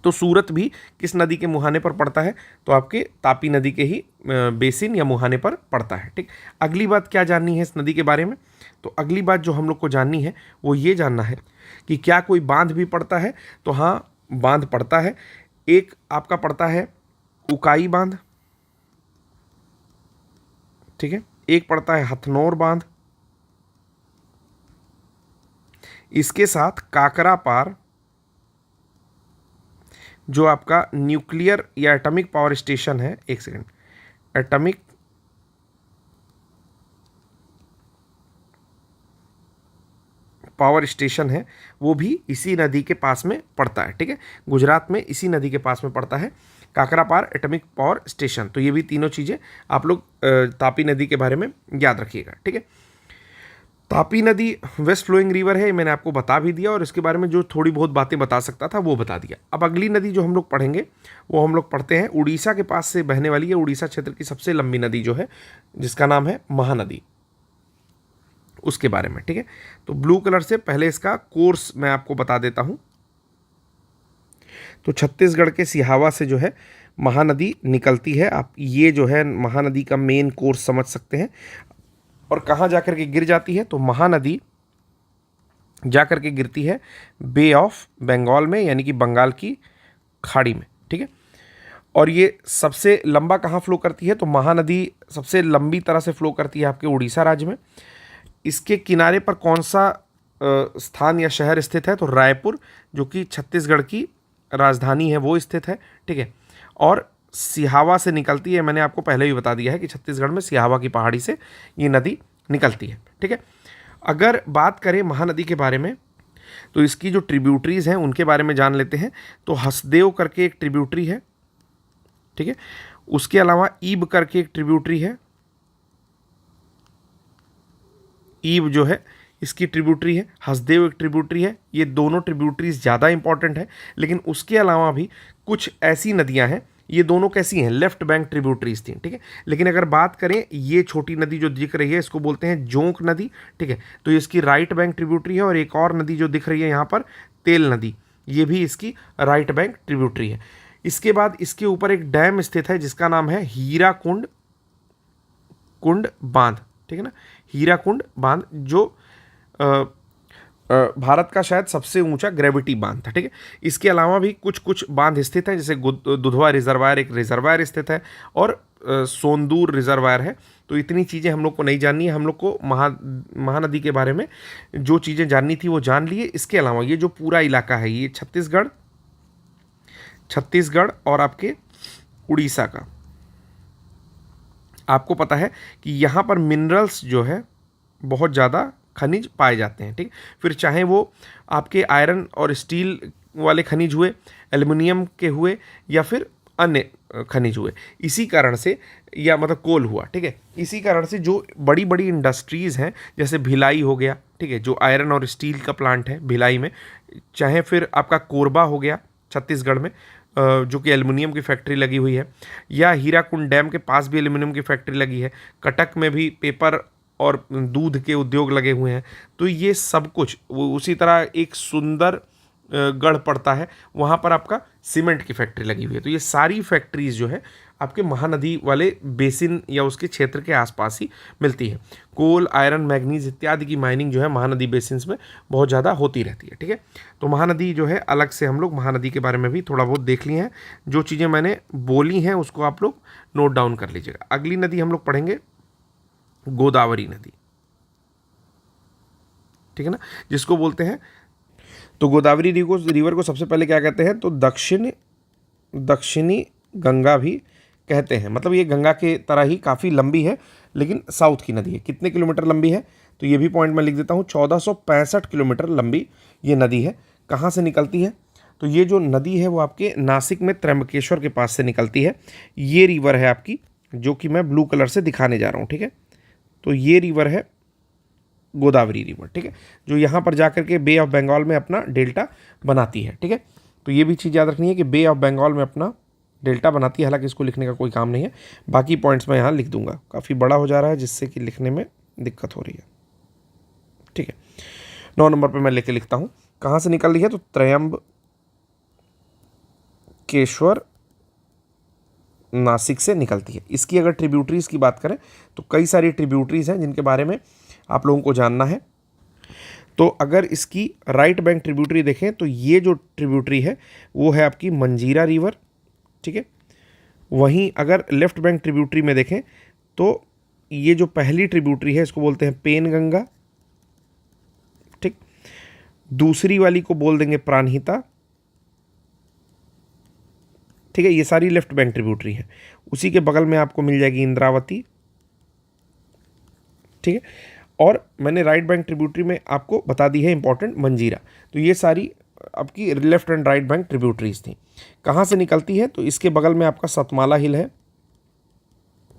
तो सूरत भी किस नदी के मुहाने पर पड़ता है? तो आपके तापी नदी के ही बेसिन या मुहाने पर पड़ता है, ठीक। अगली बात क्या जाननी है इस नदी के बारे में? तो अगली बात जो हम लोग को जाननी है वो ये जानना है कि क्या कोई बांध भी पड़ता है? तो हाँ, बांध पड़ता है। एक आपका पड़ता है उकाई बांध, ठीक है। एक पड़ता है हथनोर बांध। इसके साथ काकरा पार जो आपका न्यूक्लियर या एटॉमिक पावर स्टेशन है, एक सेकंड, एटॉमिक पावर स्टेशन है, वो भी इसी नदी के पास में पड़ता है, ठीक है। गुजरात में इसी नदी के पास में पड़ता है काकरापार एटॉमिक पावर स्टेशन। तो ये भी तीनों चीज़ें आप लोग तापी नदी के बारे में याद रखिएगा, ठीक है। तापी नदी वेस्ट फ्लोइंग रिवर है, मैंने आपको बता भी दिया, और इसके बारे में जो थोड़ी बहुत बातें बता सकता था वो बता दिया। अब अगली नदी जो हम लोग पढ़ेंगे वो हम लोग पढ़ते हैं उड़ीसा के पास से बहने वाली है, उड़ीसा क्षेत्र की सबसे लंबी नदी जो है, जिसका नाम है महानदी, उसके बारे में, ठीक है। तो ब्लू कलर से पहले इसका कोर्स मैं आपको बता देता हूँ। तो छत्तीसगढ़ के सिहावा से जो है महानदी निकलती है। आप ये जो है महानदी का मेन कोर्स समझ सकते हैं। और कहाँ जाकर के गिर जाती है? तो महानदी जाकर के गिरती है बे ऑफ बंगाल में, यानी कि बंगाल की खाड़ी में, ठीक है। और ये सबसे लंबा कहाँ फ्लो करती है? तो महानदी सबसे लंबी तरह से फ्लो करती है आपके उड़ीसा राज्य में। इसके किनारे पर कौन सा स्थान या शहर स्थित है? तो रायपुर, जो कि छत्तीसगढ़ की राजधानी है वो स्थित है, ठीक है। और सिहावा से निकलती है, मैंने आपको पहले भी बता दिया है कि छत्तीसगढ़ में सिहावा की पहाड़ी से ये नदी निकलती है, ठीक है। अगर बात करें महानदी के बारे में तो इसकी जो ट्रिब्यूटरीज हैं उनके बारे में जान लेते हैं। तो हसदेव करके एक ट्रिब्यूटरी है, ठीक है। उसके अलावा ईब करके एक ट्रिब्यूटरी है, ईब जो है इसकी ट्रिब्यूटरी है, हसदेव एक ट्रिब्यूटरी है। ये दोनों ट्रिब्यूटरीज ज़्यादा इंपॉर्टेंट है, लेकिन उसके अलावा भी कुछ ऐसी नदियां हैं, ये दोनों कैसी हैं, लेफ्ट बैंक ट्रिब्यूटरीज थी, ठीक है। लेकिन अगर बात करें ये छोटी नदी जो दिख रही है इसको बोलते हैं जोंक नदी, ठीक है। तो इसकी राइट बैंक ट्रिब्यूटरी है। और एक और नदी जो दिख रही है यहाँ पर, तेल नदी, ये भी इसकी राइट बैंक ट्रिब्यूटरी है। इसके बाद इसके ऊपर एक डैम स्थित है जिसका नाम है हीराकुंड बांध, ठीक है ना, हीराकुंड बांध, जो भारत का शायद सबसे ऊंचा ग्रेविटी बांध था, ठीक है। इसके अलावा भी कुछ कुछ बांध स्थित हैं, जैसे दुधवा रिजर्वायर एक रिजर्वायर स्थित है, और सोंदूर रिजर्वायर है। तो इतनी चीज़ें हम लोग को नहीं जाननी है, हम लोग को महानदी के बारे में जो चीज़ें जाननी थी वो जान लिए। इसके अलावा ये जो पूरा इलाका है ये छत्तीसगढ़ और आपके उड़ीसा का, आपको पता है कि यहाँ पर मिनरल्स जो है बहुत ज़्यादा खनिज पाए जाते हैं, ठीक। फिर चाहे वो आपके आयरन और स्टील वाले खनिज हुए, एल्युमिनियम के हुए, या फिर अन्य खनिज हुए, इसी कारण से, या मतलब कोल हुआ, ठीक है। इसी कारण से जो बड़ी बड़ी इंडस्ट्रीज़ हैं, जैसे भिलाई हो गया, ठीक है, जो आयरन और स्टील का प्लांट है भिलाई में, चाहे फिर आपका कोरबा हो गया छत्तीसगढ़ में, जो कि एल्युमिनियम की फैक्ट्री लगी हुई है, या हीराकुंड डैम के पास भी एल्युमिनियम की फैक्ट्री लगी है, कटक में भी पेपर और दूध के उद्योग लगे हुए हैं। तो ये सब कुछ उसी तरह एक सुंदर गढ़ पड़ता है, वहाँ पर आपका सीमेंट की फैक्ट्री लगी हुई है। तो ये सारी फैक्ट्रीज जो है आपके महानदी वाले बेसिन या उसके क्षेत्र के आसपास ही मिलती है। कोल, आयरन, मैग्नीज इत्यादि की माइनिंग जो है महानदी बेसिन्स में बहुत ज़्यादा होती रहती है, ठीक है। तो महानदी जो है अलग से हम लोग महानदी के बारे में भी थोड़ा बहुत देख लिए हैं। जो चीज़ें मैंने बोली हैं उसको आप लोग नोट डाउन कर लीजिएगा। अगली नदी हम लोग पढ़ेंगे गोदावरी नदी, ठीक है ना, जिसको बोलते हैं, तो गोदावरी रिवर को सबसे पहले क्या कहते हैं, तो दक्षिणी गंगा भी कहते हैं। मतलब ये गंगा के तरह ही काफ़ी लंबी है, लेकिन साउथ की नदी है। कितने किलोमीटर लंबी है, तो ये भी पॉइंट मैं लिख देता हूँ, 1465 किलोमीटर लंबी ये नदी है। कहाँ से निकलती है, तो ये जो नदी है वो आपके नासिक में त्र्यंबकेश्वर के पास से निकलती है। ये रिवर है आपकी, जो कि मैं ब्लू कलर से दिखाने जा रहा हूँ, ठीक है। तो ये रिवर है गोदावरी रिवर, ठीक है, जो यहाँ पर जाकर के बे ऑफ बंगाल में अपना डेल्टा बनाती है, ठीक है। तो ये भी चीज़ याद रखनी है कि बे ऑफ बंगाल में अपना डेल्टा बनाती है। हालांकि इसको लिखने का कोई काम नहीं है, बाकी पॉइंट्स मैं यहाँ लिख दूंगा। काफ़ी बड़ा हो जा रहा है जिससे कि लिखने में दिक्कत हो रही है, ठीक है। 9 नंबर पर मैं लेके लिखता हूँ, कहाँ से निकल रही है, तो त्र्यंबकेश्वर नासिक से निकलती है। इसकी अगर ट्रिब्यूटरीज की बात करें तो कई सारी ट्रिब्यूटरीज हैं जिनके बारे में आप लोगों को जानना है। तो अगर इसकी राइट बैंक ट्रिब्यूटरी देखें तो ये जो ट्रिब्यूटरी है वो है आपकी मंजीरा रिवर, ठीक है। वहीं अगर लेफ्ट बैंक ट्रिब्यूटरी में देखें तो ये जो पहली ट्रिब्यूटरी है इसको बोलते हैं पेन गंगा, ठीक। दूसरी वाली को बोल देंगे प्राणहिता, ठीक है। ये सारी लेफ्ट बैंक ट्रिब्यूटरी है। उसी के बगल में आपको मिल जाएगी इंद्रावती, ठीक है। और मैंने राइट बैंक ट्रिब्यूटरी में आपको बता दी है इंपॉर्टेंट मंजीरा। तो ये सारी आपकी left and right bank tributaries थी। कहाँ से निकलती है, तो इसके बगल में आपका सतमाला हिल है,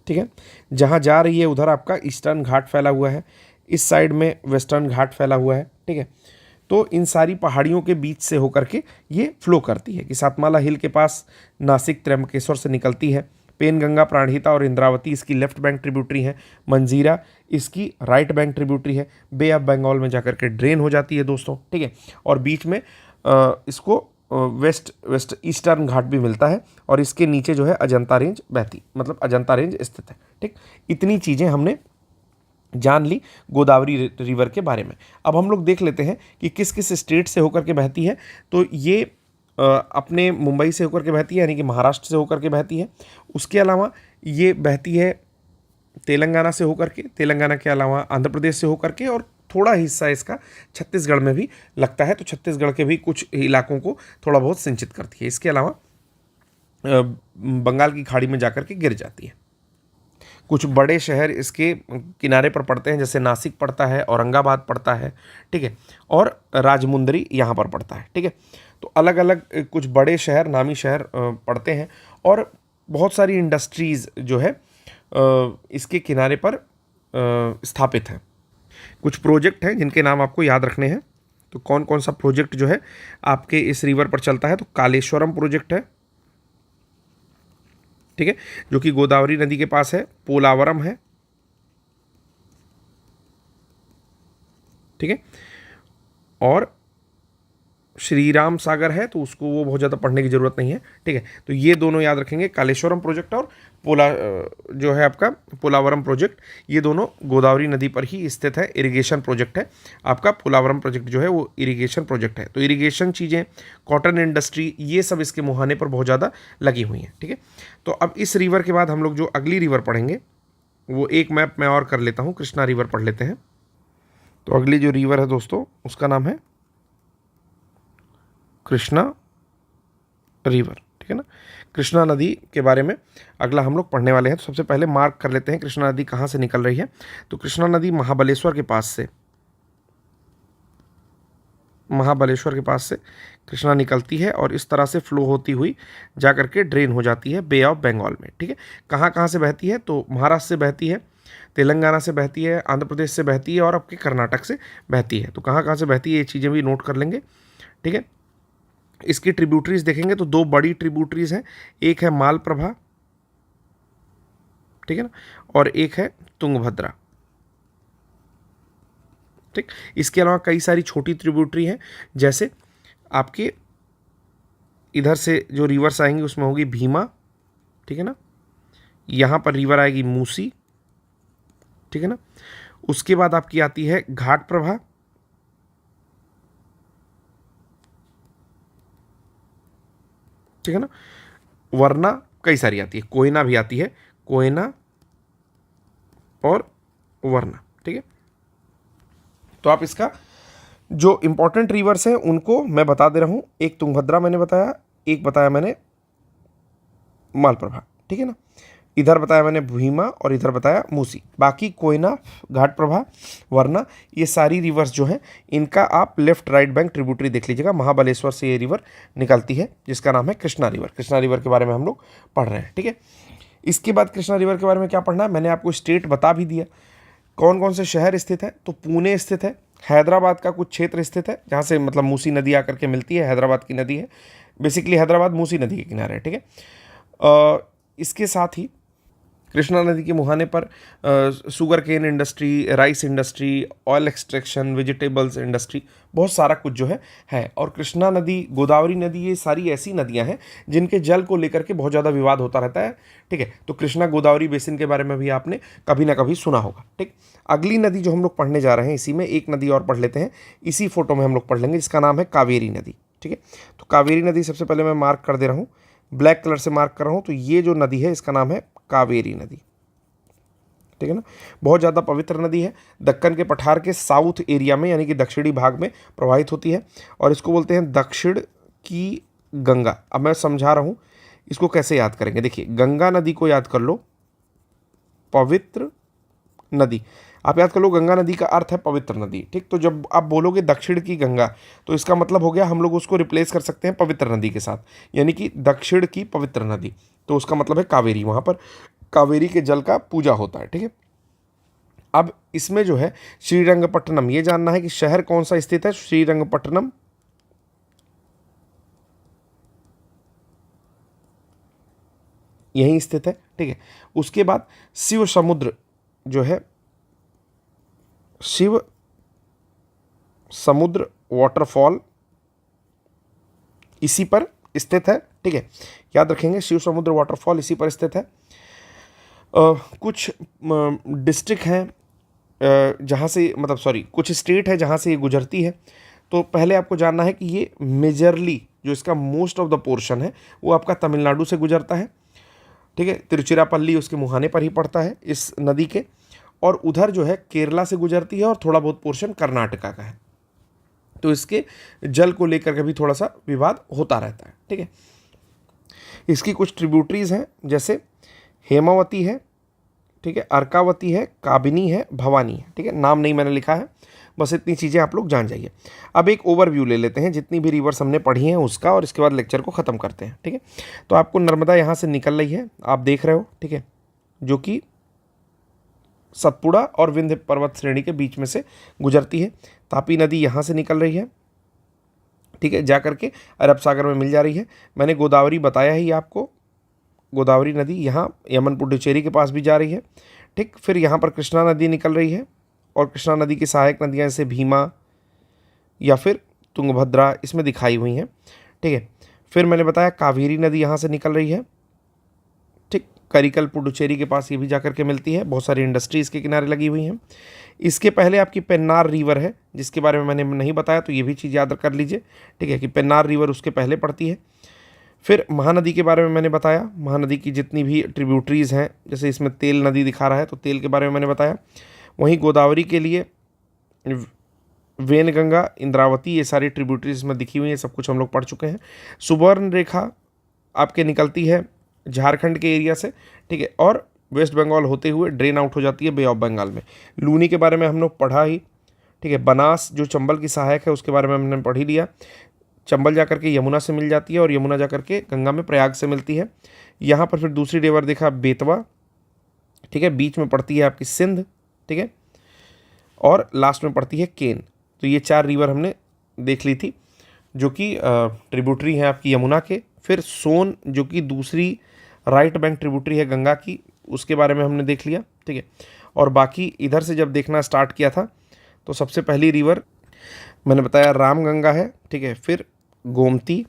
ठीक है। जहाँ जा रही है उधर आपका ईस्टर्न घाट फैला हुआ है, इस साइड में वेस्टर्न घाट फैला हुआ है, ठीक है। तो इन सारी पहाड़ियों के बीच से होकर के ये फ्लो करती है कि सातमाला हिल के पास नासिक त्र्यंबकेश्वर से निकलती है। पेनगंगा, प्राणहिता और इंद्रावती इसकी लेफ्ट बैंक ट्रिब्यूटरी है। मंजीरा इसकी राइट बैंक ट्रिब्यूटरी है। बे ऑफ बंगाल में जाकर के ड्रेन हो जाती है दोस्तों, ठीक है। और बीच में इसको वेस्ट ईस्टर्न घाट भी मिलता है, और इसके नीचे जो है अजंता रेंज बहती, मतलब अजंता रेंज स्थित है, ठीक। इतनी चीज़ें हमने जान ली गोदावरी रिवर के बारे में। अब हम लोग देख लेते हैं कि किस किस स्टेट से होकर के बहती है। तो ये अपने मुंबई से होकर के बहती है, यानी कि महाराष्ट्र से होकर के बहती है। उसके अलावा ये बहती है तेलंगाना से होकर के, तेलंगाना के अलावा आंध्र प्रदेश से होकर के, और थोड़ा हिस्सा इसका छत्तीसगढ़ में भी लगता है, तो छत्तीसगढ़ के भी कुछ इलाकों को थोड़ा बहुत सिंचित करती है। इसके अलावा बंगाल की खाड़ी में जाकर के गिर जाती है। कुछ बड़े शहर इसके किनारे पर पड़ते हैं, जैसे नासिक पड़ता है, औरंगाबाद पड़ता है, ठीक है, और राजमुंदरी यहाँ पर पड़ता है, ठीक है। तो अलग अलग कुछ बड़े शहर, नामी शहर पड़ते हैं, और बहुत सारी इंडस्ट्रीज़ जो है इसके किनारे पर स्थापित हैं। कुछ प्रोजेक्ट हैं जिनके नाम आपको याद रखने हैं। तो कौन कौन सा प्रोजेक्ट जो है आपके इस रिवर पर चलता है, तो कालेश्वरम प्रोजेक्ट है, ठीक है, जो कि गोदावरी नदी के पास है। पोलावरम है, ठीक है, और श्री राम सागर है, तो उसको वो बहुत ज़्यादा पढ़ने की ज़रूरत नहीं है, ठीक है। तो ये दोनों याद रखेंगे, कालेश्वरम प्रोजेक्ट और जो है आपका पोलावरम प्रोजेक्ट, ये दोनों गोदावरी नदी पर ही स्थित है। इरिगेशन प्रोजेक्ट है आपका पोलावरम प्रोजेक्ट जो है वो इरिगेशन प्रोजेक्ट है। तो इरिगेशन चीज़ें, कॉटन इंडस्ट्री, ये सब इसके मुहाने पर बहुत ज़्यादा लगी हुई हैं, ठीक है। तो अब इस रिवर के बाद हम लोग जो अगली रिवर पढ़ेंगे वो एक मैप मैं और कर लेता हूँ, कृष्णा रिवर पढ़ लेते हैं। तो अगली जो रिवर है दोस्तों उसका नाम है कृष्णा रिवर, ठीक है ना। कृष्णा नदी के बारे में अगला हम लोग पढ़ने वाले हैं। तो सबसे पहले मार्क कर लेते हैं कृष्णा नदी कहाँ से निकल रही है। तो कृष्णा नदी महाबलेश्वर के पास से कृष्णा निकलती है और इस तरह से फ्लो होती हुई जा करके ड्रेन हो जाती है बे ऑफ बंगाल में, ठीक है। कहाँ कहाँ से बहती है, तो महाराष्ट्र से बहती है, तेलंगाना से बहती है, आंध्र प्रदेश से बहती है और आपके कर्नाटक से बहती है। तो कहाँ कहाँ से बहती है ये चीज़ें भी नोट कर लेंगे, ठीक है। इसकी ट्रिब्यूटरीज देखेंगे तो दो बड़ी ट्रिब्यूटरीज हैं, एक है मालप्रभा, ठीक है ना, और एक है तुंगभद्रा, ठीक। इसके अलावा कई सारी छोटी ट्रिब्यूटरी हैं, जैसे आपके इधर से जो रिवर्स आएंगी उसमें होगी भीमा, ठीक है ना, यहाँ पर रिवर आएगी मूसी, ठीक है ना। उसके बाद आपकी आती है घाट प्रभा, ठीक है ना, वरना कई सारी आती है, कोयना भी आती है, कोयना और वरना, ठीक है। तो आप इसका जो इंपॉर्टेंट रिवर्स हैं उनको मैं बता दे रहा हूँ। एक तुंगभद्रा मैंने बताया, एक बताया मैंने मालप्रभा, ठीक है ना। इधर बताया मैंने भीमा और इधर बताया मूसी। बाकी कोयना, घाट प्रभा, वरना, ये सारी रिवर्स जो हैं इनका आप लेफ्ट राइट बैंक ट्रिब्यूटरी देख लीजिएगा। महाबलेश्वर से ये रिवर निकलती है जिसका नाम है कृष्णा रिवर। कृष्णा रिवर के बारे में हम लोग पढ़ रहे हैं, ठीक है। इसके बाद कृष्णा रिवर के बारे में क्या पढ़ना है, मैंने आपको स्टेट बता भी दिया, कौन कौन से शहर स्थित है। तो पुणे स्थित है, हैदराबाद का कुछ क्षेत्र स्थित है जहाँ से मतलब मूसी नदी आकर के मिलती है, हैदराबाद की नदी है, बेसिकली हैदराबाद मूसी नदी के किनारे है, ठीक है। इसके साथ ही कृष्णा नदी के मुहाने पर sugarcane industry, rice industry, oil extraction, vegetables industry, बहुत सारा कुछ जो है। और कृष्णा नदी, गोदावरी नदी, ये सारी ऐसी नदियां हैं जिनके जल को लेकर के बहुत ज़्यादा विवाद होता रहता है, ठीक है। तो कृष्णा गोदावरी बेसिन के बारे में भी आपने कभी ना कभी सुना होगा, ठीक। अगली नदी जो हम लोग पढ़ने जा रहे हैं, इसी में एक नदी और पढ़ लेते हैं, इसी फोटो में हम लोग पढ़ लेंगे, जिसका नाम है कावेरी नदी, ठीक है। तो कावेरी नदी सबसे पहले मैं मार्क कर दे रहा हूँ, ब्लैक कलर से मार्क कर रहा हूँ। तो ये जो नदी है इसका नाम है कावेरी नदी, ठीक है ना। बहुत ज़्यादा पवित्र नदी है, दक्कन के पठार के साउथ एरिया में यानी कि दक्षिणी भाग में प्रवाहित होती है और इसको बोलते हैं दक्षिण की गंगा। अब मैं समझा रहा हूँ इसको कैसे याद करेंगे। देखिए, गंगा नदी को याद कर लो, पवित्र नदी, आप याद कर लो गंगा नदी का अर्थ है पवित्र नदी, ठीक। तो जब आप बोलोगे दक्षिण की गंगा तो इसका मतलब हो गया हम लोग उसको रिप्लेस कर सकते हैं पवित्र नदी के साथ, यानी कि दक्षिण की पवित्र नदी, तो उसका मतलब है कावेरी। वहाँ पर कावेरी के जल का पूजा होता है, ठीक है। अब इसमें जो है श्रीरंगपट्टनम, ये जानना है कि शहर कौन सा स्थित है। श्रीरंगपट्टनम यहीं स्थित है, ठीक है। उसके बाद शिव समुद्र जो है, शिव समुद्र वाटरफॉल इसी पर स्थित है, ठीक है। याद रखेंगे शिव समुद्र वाटरफॉल इसी पर स्थित है। कुछ डिस्ट्रिक्ट हैं जहाँ से मतलब सॉरी कुछ स्टेट है जहाँ से ये गुजरती है। तो पहले आपको जानना है कि ये मेजरली जो इसका मोस्ट ऑफ द पोर्शन है वो आपका तमिलनाडु से गुजरता है, ठीक है। तिरुचिरापल्ली उसके मुहाने पर ही पड़ता है इस नदी के। और उधर जो है केरला से गुजरती है और थोड़ा बहुत पोर्शन कर्नाटका का है। तो इसके जल को लेकर के भी थोड़ा सा विवाद होता रहता है, ठीक है। इसकी कुछ ट्रिब्यूटरीज हैं, जैसे हेमावती है, ठीक है, अर्कावती है, काबिनी है, भवानी है, ठीक है। नाम नहीं मैंने लिखा है, बस इतनी चीज़ें आप लोग जान जाइए। अब एक ओवरव्यू ले लेते हैं जितनी भी रिवर्स हमने पढ़ी हैं उसका, और इसके बाद लेक्चर को ख़त्म करते हैं, ठीक है। तो आपको नर्मदा यहाँ से निकल रही है, आप देख रहे हो, ठीक है, जो कि सतपुड़ा और विंध्य पर्वत श्रेणी के बीच में से गुजरती है। तापी नदी यहाँ से निकल रही है, ठीक है, जा करके अरब सागर में मिल जा रही है। मैंने गोदावरी बताया ही आपको, गोदावरी नदी यहाँ यमन पुडुचेरी के पास भी जा रही है, ठीक। फिर यहाँ पर कृष्णा नदी निकल रही है, और कृष्णा नदी की सहायक नदियाँ जैसे भीमा या फिर तुंगभद्रा इसमें दिखाई हुई हैं, ठीक है। फिर मैंने बताया कावेरी नदी यहाँ से निकल रही है, ठीक, करिकल पुडुचेरी के पास ये भी जाकर के मिलती है। बहुत सारी इंडस्ट्री इसके किनारे लगी हुई हैं। इसके पहले आपकी पेन्नार रिवर है, जिसके बारे में मैंने नहीं बताया, तो ये भी चीज़ याद कर लीजिए, ठीक है, कि पेन्नार रिवर उसके पहले पड़ती है। फिर महानदी के बारे में मैंने बताया, महानदी की जितनी भी ट्रिब्यूटरीज़ हैं, जैसे इसमें तेल नदी दिखा रहा है तो तेल के बारे में मैंने बताया। वहीं गोदावरी के लिए वेनगंगा, इंद्रावती, ये सारी ट्रिब्यूटरीज में दिखी हुई हैं, सब कुछ हम लोग पढ़ चुके हैं। सुवर्ण रेखा आपके निकलती है झारखंड के एरिया से, ठीक है, और वेस्ट बंगाल होते हुए ड्रेन आउट हो जाती है बे ऑफ बंगाल में। लूनी के बारे में हम लोग पढ़ा ही, ठीक है। बनास जो चंबल की सहायक है उसके बारे में हमने पढ़ ही लिया। चंबल जाकर के यमुना से मिल जाती है और यमुना जाकर के गंगा में प्रयाग से मिलती है। यहाँ पर फिर दूसरी रिवर देखा बेतवा, ठीक है, बीच में पड़ती है आपकी सिंध, ठीक है, और लास्ट में पड़ती है केन। तो ये 4 रिवर हमने देख ली थी जो कि ट्रिब्यूटरी हैं आपकी यमुना के। फिर सोन जो कि दूसरी राइट बैंक ट्रिब्यूटरी है गंगा की, उसके बारे में हमने देख लिया, ठीक है। और बाकी इधर से जब देखना स्टार्ट किया था तो सबसे पहली रिवर मैंने बताया रामगंगा है, ठीक है। फिर गोमती,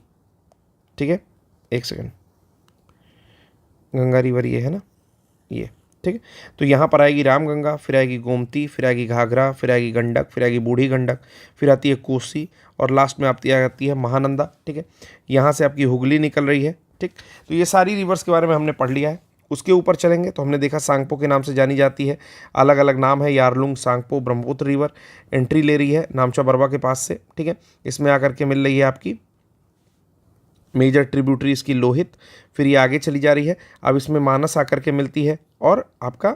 ठीक है, एक सेकंड, गंगा रिवर ये है ना, ये, ठीक है। तो यहाँ पर आएगी रामगंगा, फिर आएगी गोमती, फिर आएगी घाघरा, फिर आएगी गंडक, फिर आएगी बूढ़ी गंडक, फिर आती है कोसी, और लास्ट में आती है महानंदा, ठीक है। यहाँ से आपकी हुगली निकल रही है, ठीक। तो ये सारी रिवर्स के बारे में हमने पढ़ लिया है। उसके ऊपर चलेंगे तो हमने देखा सांगपो के नाम से जानी जाती है, अलग अलग नाम है, Yarlung, Tsangpo, Brahmaputra river entry ले रही है नामचा बरवा के पास से, ठीक है। इसमें आकर के मिल रही है आपकी मेजर ट्रिब्यूटरी इसकी लोहित, फिर ये आगे चली जा रही है। अब इसमें मानस आकर के मिलती है और आपका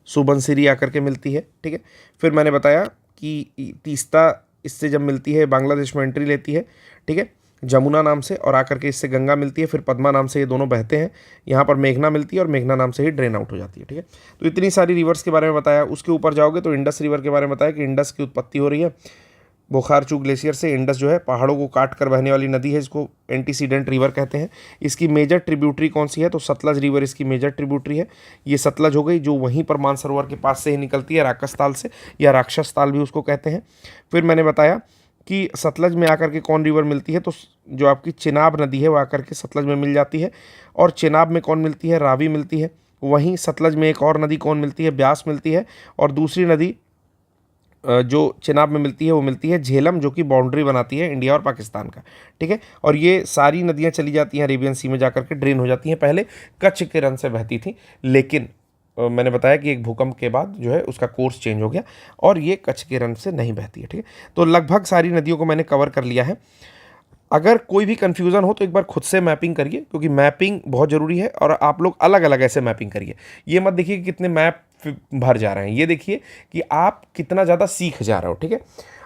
सुबनसिरी आकर के मिलती है, ठीक है। फिर मैंने बताया कि तीस्ता इससे जब मिलती है बांग्लादेश में एंट्री लेती है, ठीक है, जमुना नाम से, और आकर के इससे गंगा मिलती है। फिर पद्मा नाम से ये दोनों बहते हैं, यहाँ पर मेघना मिलती है और मेघना नाम से ही ड्रेन आउट हो जाती है, ठीक है। तो इतनी सारी रिवर्स के बारे में बताया। उसके ऊपर जाओगे तो इंडस रिवर के बारे में बताया कि इंडस की उत्पत्ति हो रही है बोखारचू ग्लेशियर से। इंडस जो है पहाड़ों को काट कर बहने वाली नदी है, इसको एंटीसीडेंट रिवर कहते हैं। इसकी मेजर ट्रिब्यूटरी कौन सी है, तो सतलज रिवर इसकी मेजर ट्रिब्यूटरी है। ये सतलज हो गई जो वहीं पर मानसरोवर के पास से ही निकलती है, राक्षस ताल से, या राक्षस ताल भी उसको कहते हैं। फिर मैंने बताया कि सतलज में आकर के कौन रिवर मिलती है, तो जो आपकी चिनाब नदी है वो आकर के सतलज में मिल जाती है। और चिनाब में कौन मिलती है, रावी मिलती है। वहीं सतलज में एक और नदी कौन मिलती है, ब्यास मिलती है। और दूसरी नदी जो चिनाब में मिलती है वो मिलती है झेलम, जो कि बाउंड्री बनाती है इंडिया और पाकिस्तान का, ठीक है। और ये सारी नदियाँ चली जाती हैं अरेबियन सी में जाकर के ड्रेन हो जाती हैं। पहले कच्छ के रन से बहती थी, लेकिन मैंने बताया कि एक भूकंप के बाद जो है उसका कोर्स चेंज हो गया और ये कच्छ के रन से नहीं बहती है, ठीक है। तो लगभग सारी नदियों को मैंने कवर कर लिया है। अगर कोई भी कन्फ्यूज़न हो तो एक बार खुद से मैपिंग करिए, क्योंकि मैपिंग बहुत ज़रूरी है। और आप लोग अलग अलग ऐसे मैपिंग करिए, ये मत देखिए कि कितने मैप भर जा रहे हैं, ये देखिए कि आप कितना ज़्यादा सीख जा रहे हो, ठीक है।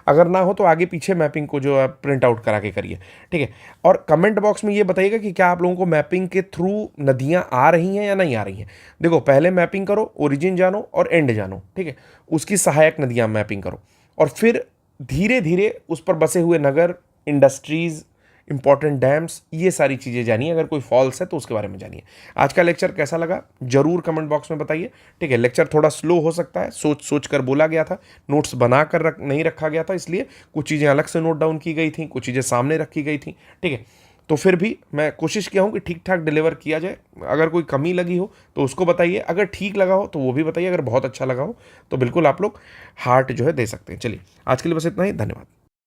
अगर ना हो तो आगे पीछे मैपिंग को जो है प्रिंट आउट करा के करिए, ठीक है। और कमेंट बॉक्स में ये बताइएगा कि क्या आप लोगों को मैपिंग के थ्रू नदियाँ आ रही हैं या नहीं आ रही हैं। देखो, पहले मैपिंग करो, ओरिजिन जानो और एंड जानो, ठीक है। उसकी सहायक नदियाँ मैपिंग करो, और फिर धीरे धीरे उस पर बसे हुए नगर, इंडस्ट्रीज़, इंपॉर्टेंट डैम्स, ये सारी चीज़ें जानिए। अगर कोई फॉल्स है तो उसके बारे में जानिए। आज का लेक्चर कैसा लगा जरूर कमेंट बॉक्स में बताइए, ठीक है। लेक्चर थोड़ा स्लो हो सकता है, सोच कर बोला गया था, नोट्स बना कर नहीं रखा गया था, इसलिए कुछ चीज़ें अलग से नोट डाउन की गई थी, कुछ चीज़ें सामने रखी गई थी, ठीक है। तो फिर भी मैं कोशिश किया हूँ कि ठीक ठाक डिलीवर किया जाए। अगर कोई कमी लगी हो तो उसको बताइए, अगर ठीक लगा हो तो वो भी बताइए, अगर बहुत अच्छा लगा हो तो बिल्कुल आप लोग हार्ट जो है दे सकते हैं। चलिए, आज के लिए बस इतना ही, धन्यवाद।